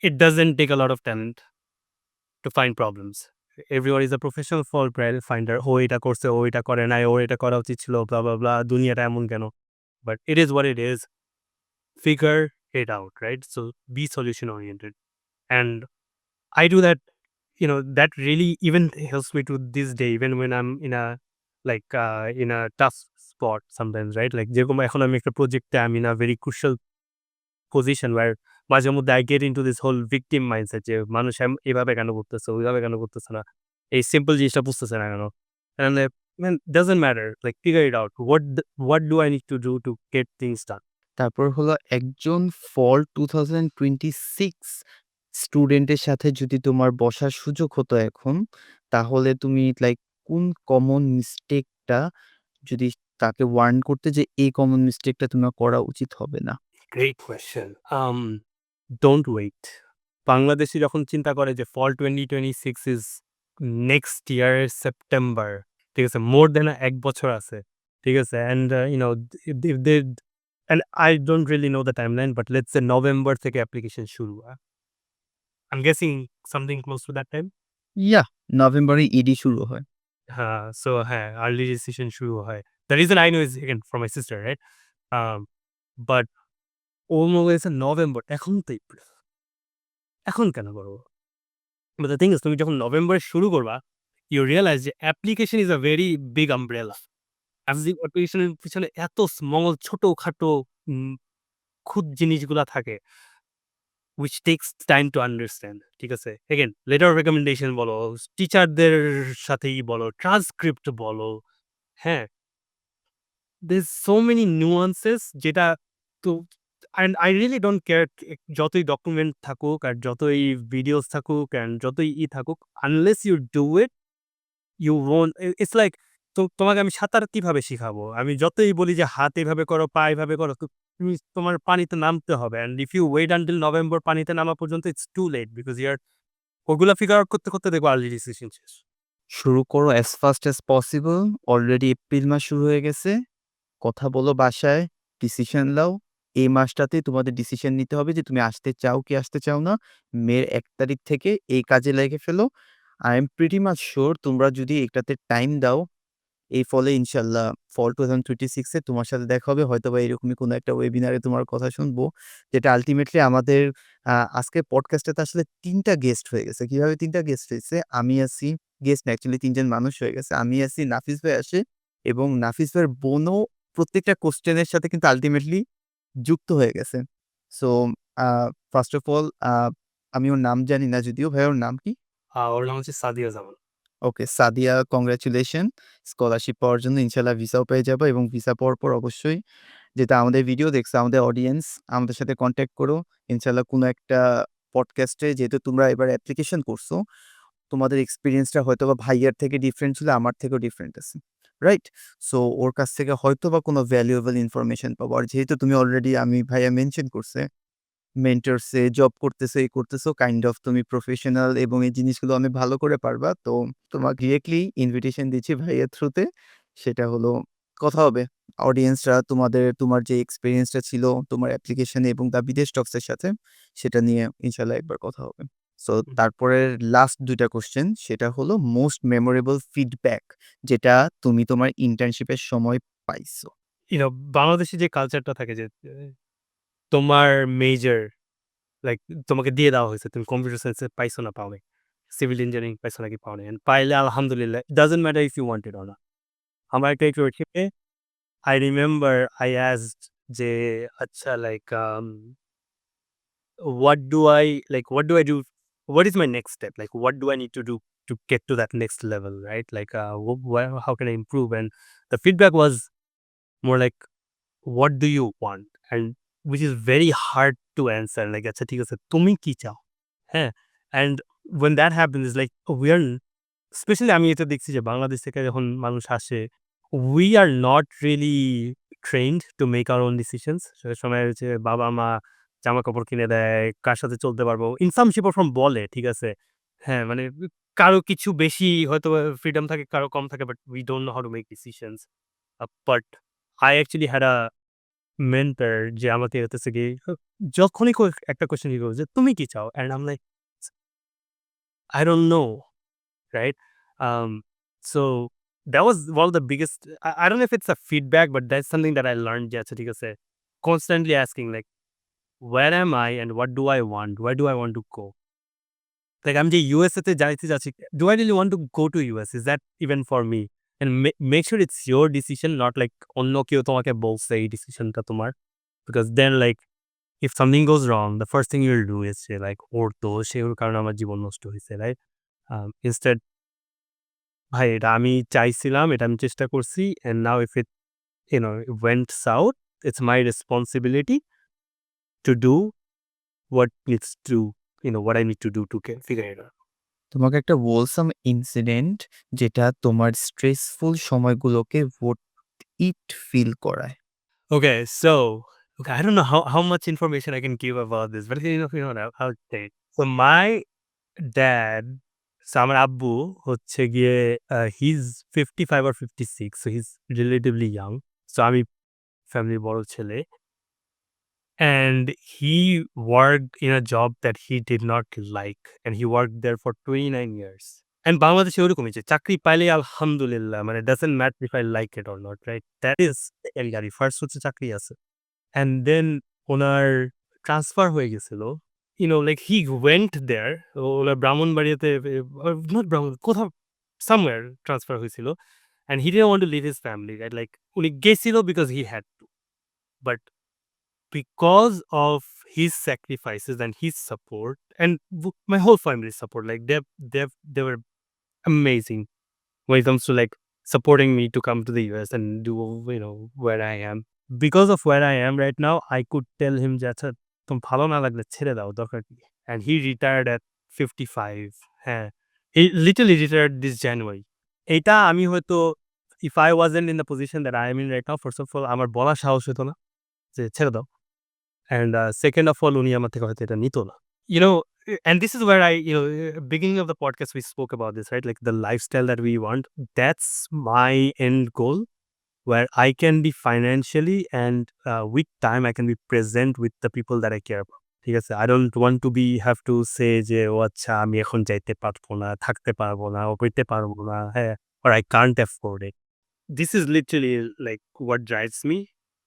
it doesn't take a lot of talent to find problems. Everyone is a professional fault finder. ও এটা করছে, ও এটা করে নাই, ওর এটা করা উচিত ছিল, blah blah blah. দুনিয়াটা এমন কেন? But it is what it is. Figure it out, right? So be solution oriented. And I do that, that really even helps me to this day, even when I'm in a in a tough spot sometimes, right? Like যেরকম এখন আমি একটা প্রজেক্টে I'm in a very crucial position where মাঝে মধ্যে I get into this whole victim mindset যে মানুষ এভাবে কেন করতেছে, ওইভাবে কেন করতেছে না, এই সিম্পল জিনিসটা বুঝতেছে না কেন, and I'm like, man, doesn't matter, like figure it out, what do I need to do to get things done. তারপর হলো একজন ফল 2026 স্টুডেন্টের সাথে যদি তোমার বসার সুযোগ হতো এখন, তাহলে তুমি লাইক কোন কমন মিস্টেকটা যদি তাকে ওয়ার্ন করতে যে এই কমন মিস্টেকটা তোমার করা উচিত হবে না? Great question. Don't wait. Bangladeshi যখন চিন্তা করে যে fall 2026 is next year September, ঠিক আছে? More than ১ বছর আছে। ঠিক আছে? And if they, and I don't really know the timeline, but let's say November থেকে application শুরু হয়। I'm guessing something close to that time. Yeah, নভেম্বরে ইডি শুরু হয়। So হ্যাঁ, early registration শুরু হয়। The reason I know is again from my sister, right? Um, but almost November, এখন তো April, এখন কেন করব? But the thing is তুমি যখন নভেম্বরে শুরু করবা, you realize যে application is a very big umbrella. application এর পিছনে এত স্মল ছোটখাটো খুদ জিনিসগুলা থাকে, which takes time to understand. ঠিক আছে? Again, letter of recommendation বলো, টিচারদের সাথেই বলো, ট্রান্সক্রিপ্ট বলো, হ্যাঁ? There's so many nuances যেটা তো, and I really don't care যতই ডকুমেন্ট থাকুক আর যতই ভিডিওস থাকুক and যতই থাকুক, unless you do it, you won't. It's like তোমাকে আমি সাঁতার কিভাবে শিখাবো? আমি যতই বলি যে হাত এভাবে করো, পা এভাবে করো, তুমি তোমার পানিতে নামতে হবে। And if you wait until November পানিতে নামা পর্যন্ত, it's too late because ওগুলা ফিগার আউট করতে দেখবা আর্লি ডিসিশন শেষ। শুরু করো as fast as possible. Already April মাস শুরু হয়ে গেছে। কথা বলো বাসায়, ডিসিশন নাও। এই মাসটাতেই তোমাদের ডিসিশন নিতে হবে যে তুমি আসতে চাও কি আসতে চাও না। মের ১ তারিখ থেকে এই কাজে লেগে ফেলো। I am pretty much sure তোমরা যদি এটাতে টাইম দাও, এই ফলে ইনশাআল্লাহ ফল 2026 এ তোমার সাথে দেখা হবে। হয়তোবা এরকমই কোনো একটা ওয়েবিনারে তোমার কথা শুনবো। যেটা আল্টিমেটলি আমাদের আজকের পডকাস্টটাতে আসলে ৩ টা গেস্ট হয়ে গেছে। কিভাবে ৩ টা গেস্ট হয়েছে? আমি আছি, গেস্ট না অ্যাকচুয়ালি ৩ জন মানুষ হয়ে গেছে। আমি আছি, নাফিস ভাই আসে এবং নাফিস ভাইয়ের বোনও প্রত্যেকটা কোয়েশ্চেনের সাথে কিন্তু আল্টিমেটলি যুক্ত হয়ে গেছে। So a first of all আমি ওর নাম জানি না যদিও। ভাই ওর নাম কি? ওর নাম হচ্ছে সাদিয়া জামান। ওকে, সাদিয়া, কংগ্রাচুলেশন। স্কলারশিপ পাওয়ার জন্য ইনশাআল্লাহ ভিসাও পেয়ে যাবা এবং ভিসা পাওয়ার পর অবশ্যই যেটা আমাদের ভিডিও দেখছে আমাদের অডিয়েন্স, আমাদের সাথে কনট্যাক্ট করো। ইনশাআল্লাহ কোনো একটা পডকাস্টে, যেহেতু তোমরা এবার অ্যাপ্লিকেশন করছো, তোমাদের এক্সপেরিয়েন্সটা হয়তোবা ভাইয়ার থেকে ডিফারেন্ট ছিল, আমার থেকেও ডিফারেন্ট আছে। রাইট? সো ওর কাছ থেকে হয়তোবা কোনো ভ্যালুয়েবল ইনফরমেশন পাবো। আর যেহেতু তুমি অলরেডি আমি ভাইয়া মেনশন করছে মেন্টরসে জব করতেছো, এই করতেছো কাইন্ড অফ তুমি প্রফেশনাল এবং এই জিনিসগুলো অনেক ভালো করে পারবা। তো তোমাকে ডিরেক্টলি ইনভিটেশন দিচ্ছি ভাইয়ের থ্রুতে। সেটা হলো কথা হবে। অডিয়েন্সরা তোমার যে এক্সপেরিয়েন্সটা ছিল তোমার অ্যাপ্লিকেশনে এবং দ্য বিদেশ টক্স এর সাথে, সেটা নিয়ে ইনশাআল্লাহ একবার কথা হবে। সো তারপরে লাস্ট ২ টা কোয়েশ্চেন সেটা হলো মোস্ট মেমোরেবল ফিডব্যাক যেটা তুমি তোমার ইন্টার্নশিপের সময় পাইছো। বাংলাদেশে যে কালচারটা থাকে যে তোমার মেজর লাইক তোমাকে দিয়ে দেওয়া হয়েছে। তুমি কম্পিউটার সায়েন্সে পাইছো না পাও নাই। সিভিল ইঞ্জিনিয়ারিং পাইছো নাকি পাও নাই। পাইলে আলহামদুলিল্লাহ। Doesn't matter if you want it or not. আমার একটা ইন্টার্নশিপে I remember I asked যে আচ্ছা like what do I do? What is my next step? Like what do I need to do to get to that next level, right? Like how can I improve? And the feedback was more like what do you want? And which is very hard to answer. Like আচ্ছা ঠিক আছে তুমি কি চাও? হ্যাঁ? And when that happens it's like we are specially আমি এটা দেখছি যে বাংলাদেশ থেকে যখন মানুষ আসে, we are not really trained to make our own decisions. সে সময় হচ্ছে বাবা-মা জামাকাপড় কিনে দেয়, কার সাথে চলতে পারবো। In some shape or form বলে, ঠিক আছে? হ্যাঁ, মানে কারো কিছু বেশি হয়তোবা ফ্রিডম থাকে, কারো কম থাকে, but we don't know how to make decisions. But I actually had a mentor যে আমাকে হতেছে গিয়ে যখনই একটা কোয়েশ্চেন ই করবে যে, "তুমি কি চাও?" And I'm like, "I don't know." Right? So that was one of the biggest I don't know if it's a feedback, but that's something that I learned যে আচ্ছা ঠিক আছে constantly asking like where am I and what do I want? Where do I want to go? Like আমি যে USA তে যাইতে যাচ্ছি, do I really want to go to US? Is that even for me? And make sure it's your decision, not like অন্য কেউ তোমাকে বলছে এই ডিসিশনটা তোমার। Because then like if something goes wrong, the first thing you'll do is say like ওর দোষ, ওর কারণে আমার জীবন নষ্ট হইছে, right? Instead ভাই এটা আমি চাইছিলাম, এটা আমি চেষ্টা করছি and now if it went south, it's my responsibility to do what needs to, what I need to do to figure it out. তোমাকে একটা wholesome ইনসিডেন্ট যেটা তোমার স্ট্রেসফুল সময়গুলোকে worth it ফিল করায়। Okay, so I don't know how much information I can give about this, but I'll say. So my dad, so আমার আব্বু হচ্ছে গিয়ে he's 55 or 56, so he's relatively young. So আমি ফ্যামিলির বড় ছেলে। And he worked in a job that he did not like, and he worked there for 29 years. And বাংলাদেশে ওরকমই যে চাকরি পাইলেই আলহামদুলিল্লাহ মানে doesn't matter if I like it or not, right? That is secondary. First হচ্ছে চাকরি আছে। And then ওনার ট্রান্সফার হয়ে গেছিল। Like he went there, owner ব্রাহ্মণবাড়িয়াতে not ব্রাহ্মণ কোথাও somewhere ট্রান্সফার হয়েছিল। And he didn't want to leave his family, right? Like উনি গেছিল because he had to. But because of his sacrifices and his support and my whole family's support, like they were amazing when it comes to like supporting me to come to the US and do where I am. Because of where I am right now, I could tell him যে আচ্ছা তুমি ভালো না লাগলে ছেড়ে দাও দরকার কি। And he retired at 55. হ্যাঁ, he literally retired this January. এটা আমি হয়তো if I wasn't in the position that I am in right now, first of all আমার বলার সাহস হতো না যে ছেড়ে দাও। And second of all, উনি আমার থেকে হয়তো এটা নিত না। You know, and this is where beginning of the podcast, we spoke about this, right? Like the lifestyle that we want. That's my end goal, where I can be financially and with time, I can be present with the people that I care about. ঠিক আছে? I don't want to have to say যে, ও আচ্ছা আমি এখন যাইতে পারবো না, থাকতে পারবো না, ও করতে পারবো না, হ্যাঁ? Or I can't afford it. This is literally like what drives me.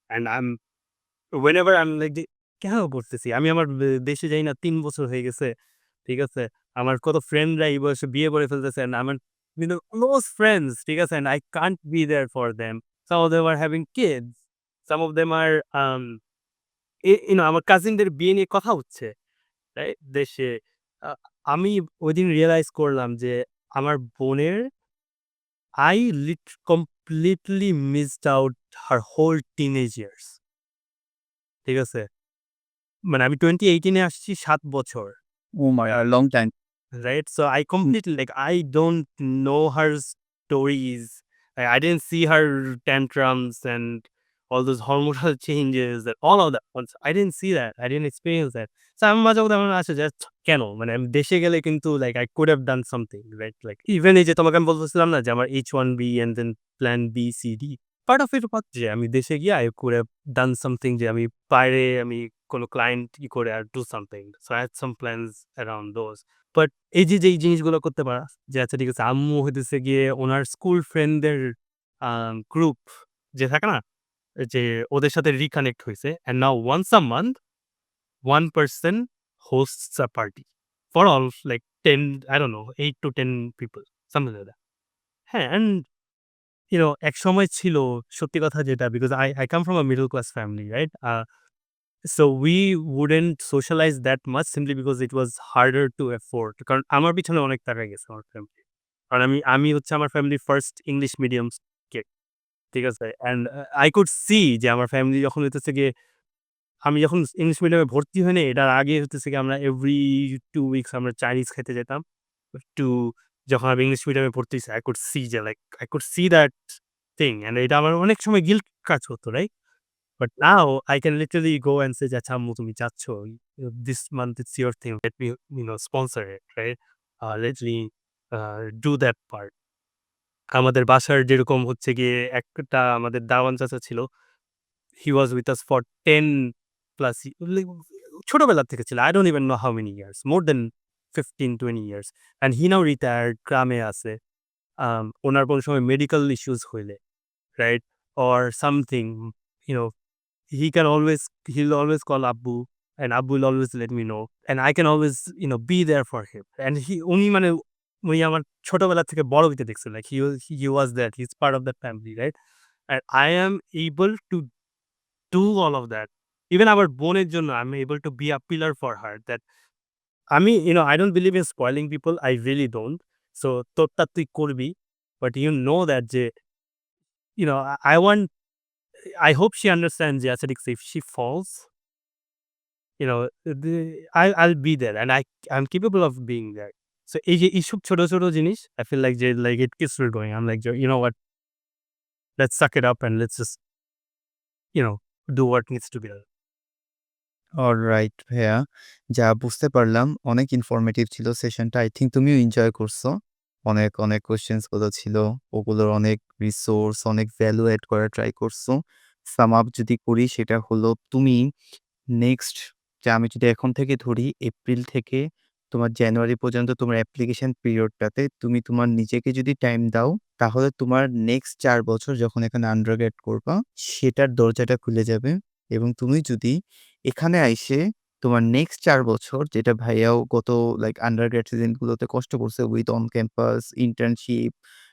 And whenever I'm like যে কেন পড়তেছি? আমি আমার দেশে যাই না ৩ বছর হয়ে গেছে। ঠিক আছে? আমার কত ফ্রেন্ডরা এই বয়সে বিয়ে করে ফেলতেছে and আমার close friends, ঠিক আছে? And I can't be there for them. Some of them are having kids. Some of them are আমার কাজিনদের বিয়ে নিয়ে কথা হচ্ছে, রাইট? দেশে। আ আমি ওইদিন রিয়ালাইজ করলাম যে আমার বোনের completely missed out her whole teenage years. ঠিক আছে? মানে আমি 2018 এ আসছি ৭ বছর। Oh my long time. Right? So I completely like I don't know her stories. I didn't see her tantrums and all those hormonal changes and all of that. Once I didn't see that. I didn't experience that. So আমি মাঝে মধ্যে আমার আসে যে কেন? মানে আমি দেশে গেলে কিন্তু like I could have done something, right? Like even এই যে তোমাকে আমি বলতেছিলাম না যে আমার H1B and then plan B, C, D. Part of it হচ্ছে যে আমি দেশে গিয়ে I could have done something যে আমি বাইরে আমি কোনো ক্লায়েন্ট করে আর do something. So I had some plans around those. But এই যে যেই জিনিসগুলো করতে পারা যে আচ্ছা ঠিক আছে আম্মু হইতেছে গিয়ে ওনার স্কুল ফ্রেন্ডদের গ্রুপ যে থাকে না? যে ওদের সাথে রিকানেক্ট হইছে। And now once a month one person hosts a party for all like 10 I don't know 8 to 10 people something like that. হ্যাঁ, অ্যান্ড একসময় ছিল সত্যি কথা যেটা because I come from a middle class family, right? So we wouldn't socialize that much simply because it was harder to afford. কারণ আমার পিছনে অনেক টাকা গেছে আমার ফ্যামিলি। কারণ আমি হচ্ছে আমার ফ্যামিলির ফার্স্ট ইংলিশ মিডিয়াম কিড। ঠিক আছে? অ্যান্ড I could see যে আমার ফ্যামিলি যখন হইতেছে গিয়ে আমি যখন ইংলিশ মিডিয়ামে ভর্তি হই নাই, এটার আগে হইতেছে গিয়ে আমরা এভরি 2 উইকস আমরা চাইনিজ খেতে যেতাম। একটু যখন আমি ইংলিশ মিডিয়ামে ভর্তি হইছি, I could see যে like I could see that thing and এটা আমার অনেক সময় গিল্ট কাজ হতো, right? But now I can literally go and say যে, "আচ্ছা আম্মু তুমি চাচ্ছ, this month it's your thing. Let me, sponsor it, right? Let me do that part." আমাদের বাসার যেরকম হচ্ছে গিয়ে একটা আমাদের দারোয়ান চাচা ছিল। He was with us for 10 plus like ছোটবেলা থেকে ছিল। I don't even know how many years. More than 15-20 years. And he now retired, গ্রামে আছে। উনার কোন সময় মেডিকেল ইস্যুস হইলে, right? Or something, you know he'll always call Abbu and Abbu will always let me know. And I can always, be there for him. And উনি মানে উনি আমার ছোটবেলা থেকে বড় হইতে দেখছে। Like he was that. He's part of that family, right? And I am able to do all of that. Even আমার বোনের জন্য I'm able to be a pillar for her that আমি, I don't believe in spoiling people. I really don't. So তোরটা তুই করবি। But you know that যে, I want I hope she understands যে আচ্ছা ঠিক আছে, if she falls, I'll be there and I'm capable of being there. So এই যে এইসব ছোট, ছোট জিনিস I feel like যে like it keeps me going. I'm like, you know what? Let's suck it up and let's just, do what needs to be done. Alright ভাইয়া। যা বুঝতে পারলাম অনেক ইনফরমেটিভ ছিল সেশনটা। আই থিংক তুমিও এনজয় করছো। অনেক, অনেক কোয়েশ্চেনস গুলো ছিল। ওগুলোর অনেক রিসোর্স, অনেক ভ্যালু এড করার ট্রাই করছো। সাম আপ যদি করি সেটা হলো তুমি নেক্সট যে আমি যদি এখন থেকে ধরি এপ্রিল থেকে তোমার জানুয়ারি পর্যন্ত তোমার অ্যাপ্লিকেশন পিরিয়ডটাতে তুমি তোমার নিজেকে যদি টাইম দাও, তাহলে তোমার নেক্সট ৪ বছর যখন এখানে আন্ডারগ্রেড করবা, সেটার দরজাটা খুলে যাবে এবং তুমি যদি এখানে আইসে তোমার নেক্সট ৪ বছর যেটা ভাইয়াও গত লাইক আন্ডারগ্রেড সিজন গুলোতে কষ্ট করছে with on campus, internship,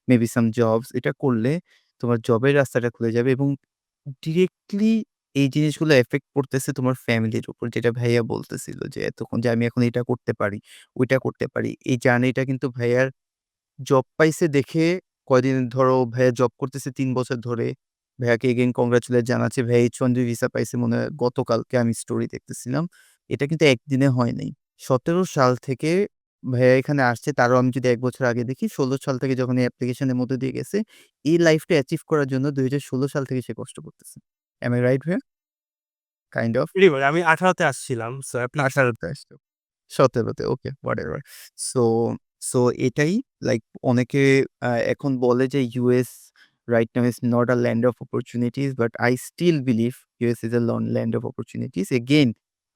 maybe some jobs এটা করলে তোমার জবের রাস্তাটা খুলে যাবে এবং ডিরেক্টলি এই জিনিসগুলো এফেক্ট পড়তেছে তোমার ফ্যামিলির উপর। যেটা ভাইয়া বলতেছিল যে এতক্ষণ যে আমি এখন এটা করতে পারি, ওইটা করতে পারি। এই জার্নিটা কিন্তু ভাইয়ার জব পাইছে দেখে কয়দিন ধরো ভাইয়া জব করতেছে ৩ বছর ধরে। ভাইয়াকে এগেইন কংগ্রাচুলেট জানাচ্ছি। ভাইয়া H-1B ভিসা পাইছে মনে হয় গতকালকে আমি স্টোরি দেখতেছিলাম। এটা কিন্তু একদিনে হয় নাই। ১৭ সাল থেকে ভাইয়া এখানে আসছে। তারও আমি যদি ১ বছর আগে দেখি ১৬ সাল থেকে যখন এই অ্যাপ্লিকেশনের মধ্যে দিয়ে গেছে, এই লাইফটা অ্যাচিভ করার জন্য ২০১৬ সাল থেকে সে কষ্ট করতেছে। Am I right ভাইয়া? Kind of? Pretty much আমি 18 তে আসছিলাম। সো অ্যাপ্লিকেশন ১৮ তে আসছে। ১৭ তে ওকে হোয়াটএভার। সো সো এটাই লাইক অনেকে এখন বলে যে US right now is not a land of opportunities but I still believe US is a land of opportunities. Again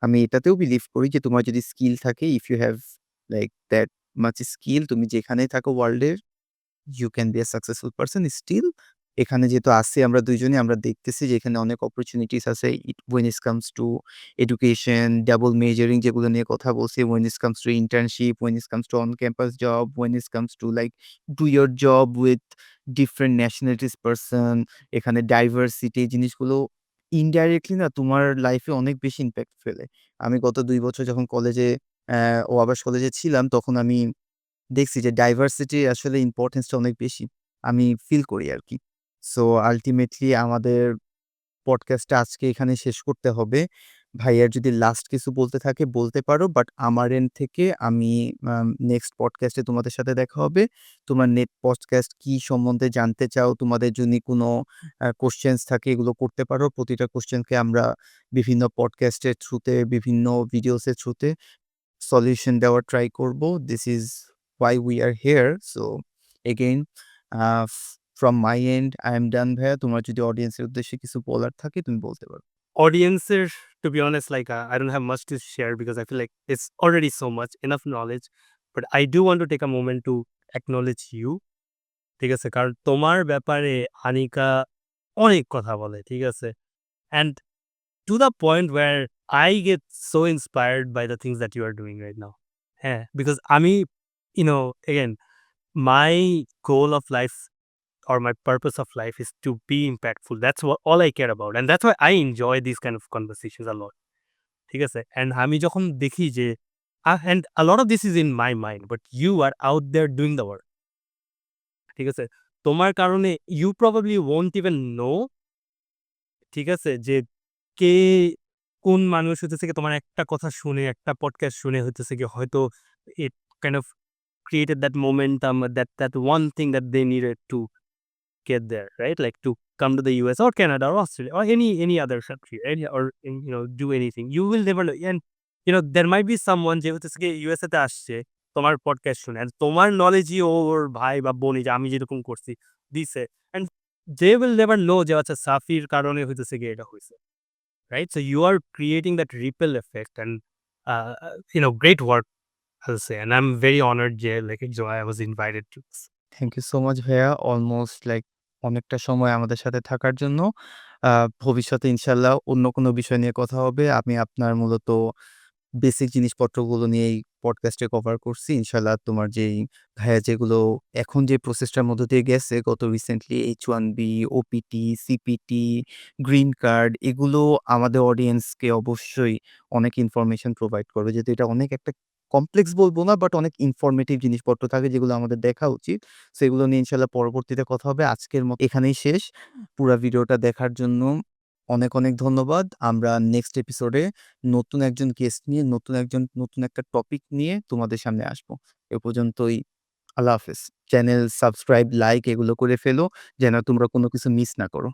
আমি এটাতেও বিলিভ করি যে তোমার যদি স্কিল থাকে if you have like that much skill তুমি যেখানেই থাকো ওয়ার্লডের you can be a successful person still. এখানে যেহেতু আছি আমরা ২ জনই আমরা দেখতেছি যে এখানে অনেক অপরচুনিটিস আছে when it comes to education, double majoring যেগুলো নিয়ে কথা বলছি, when it comes to internship, when it comes to on campus job, when it comes to like do your job with different nationalities person, এখানে diversity জিনিসগুলো ইনডাইরেক্টলি না তোমার লাইফে অনেক বেশি ইমপ্যাক্ট ফেলে। আমি গত ২ বছর যখন কলেজে ও আবাস কলেজে ছিলাম তখন আমি দেখছি যে ডাইভার্সিটি আসলে ইম্পোর্টেন্সটা অনেক বেশি। আমি ফিল করি আরকি। সো আল্টিমেটলি আমাদের পডকাস্টটা আজকে এখানে শেষ করতে হবে। ভাইয়ার যদি লাস্ট কিছু বলতে থাকে বলতে পারো। বাট আমার এন্ড থেকে আমি নেক্সট পডকাস্টে তোমাদের সাথে দেখা হবে। তোমরা পডকাস্ট কি সম্বন্ধে জানতে চাও, তোমাদের যদি কোনো কোয়েশ্চেনস থাকে এগুলো করতে পারো। প্রতিটা কোয়েশ্চেনকে আমরা বিভিন্ন পডকাস্টের থ্রুতে, বিভিন্ন ভিডিওসের থ্রুতে সলিউশন দেওয়ার ট্রাই করব। This is why we are here. So again, from my end, I am done ভাইয়া। তোমার যদি অডিয়েন্সের উদ্দেশ্যে কিছু বলার থাকে তুমি বলতে পারো। Audiences, to be honest, like I don't have much to share because I feel like it's already so much enough knowledge. But I do want to take a moment to acknowledge you. ঠিক আছে? কারণ তোমার ব্যাপারে আনিকা অনেক কথা বলে। ঠিক আছে? And to the point where I get so inspired by the things that you are doing right now. হ্যাঁ, because আমি, again, my goal of life or my purpose of life is to be impactful. That's what all I care about. And that's why I enjoy these kind of conversations a lot. ঠিক আছে? And আমি যখন দেখি যে and a lot of this is in my mind, but you are out there doing the work. ঠিক আছে? তোমার কারণে you probably won't even know, ঠিক আছে? যে কে কোন মানুষ হইতেছে গিয়ে তোমার একটা কথা শুনে, একটা পডকাস্ট শুনে হইতেছে গিয়ে হয়তো it kind of created that momentum, that one thing that they needed to get there, right? Like to come to the US or Canada or Australia or any other country, right? Or do anything. You will never know. And there might be someone যে হচ্ছে গিয়ে USA তে আসছে তোমার পডকাস্ট শুনে। And তোমার নলেজই ওর ভাই বা বোনই যে আমি যেরকম করছি দিছে। And they will never know যে আচ্ছা সাফির কারণে হইতেছে গিয়ে এটা হইছে। Right? So you are creating that ripple effect and great work, I'll say. And I'm very honored, Jay, like I was invited to this. Thank you so much ভাইয়া। অলমোস্ট লাইক অনেকটা সময় আমাদের সাথে থাকার জন্য। আ ভবিষ্যতে ইনশাআল্লাহ অন্য কোনো বিষয় নিয়ে কথা হবে। আমি আপনার মূলত বেসিক জিনিসপত্রগুলো নিয়েই পডকাস্টে কভার করছি। ইনশাআল্লাহ তোমার যেই ভাইয়া যেগুলো এখন যে প্রসেসটার মধ্য দিয়ে গেছে গত recently H-1B, OPT, CPT, green card এগুলো আমাদের অডিয়েন্সকে অবশ্যই অনেক ইনফরমেশন প্রোভাইড করবে। যেহেতু এটা অনেক একটা কমপ্লেক্স বলব না, বাট অনেক ইনফরমেটিভ জিনিসপত্র থাকে যেগুলো আমাদের দেখা উচিত। সো এগুলো নিয়ে ইনশাআল্লাহ পরবর্তীতে কথা হবে। আজকের মতো এখানেই শেষ। পুরা ভিডিওটা দেখার জন্য অনেক, অনেক ধন্যবাদ। আমরা নেক্সট এপিসোডে নতুন একজন গেস্ট নিয়ে নতুন একটা টপিক নিয়ে তোমাদের সামনে আসবো। এ পর্যন্তই আল্লাহ হাফেজ। চ্যানেল সাবস্ক্রাইব, লাইক এগুলো করে ফেলো যেন তোমরা কোনো কিছু মিস না করো।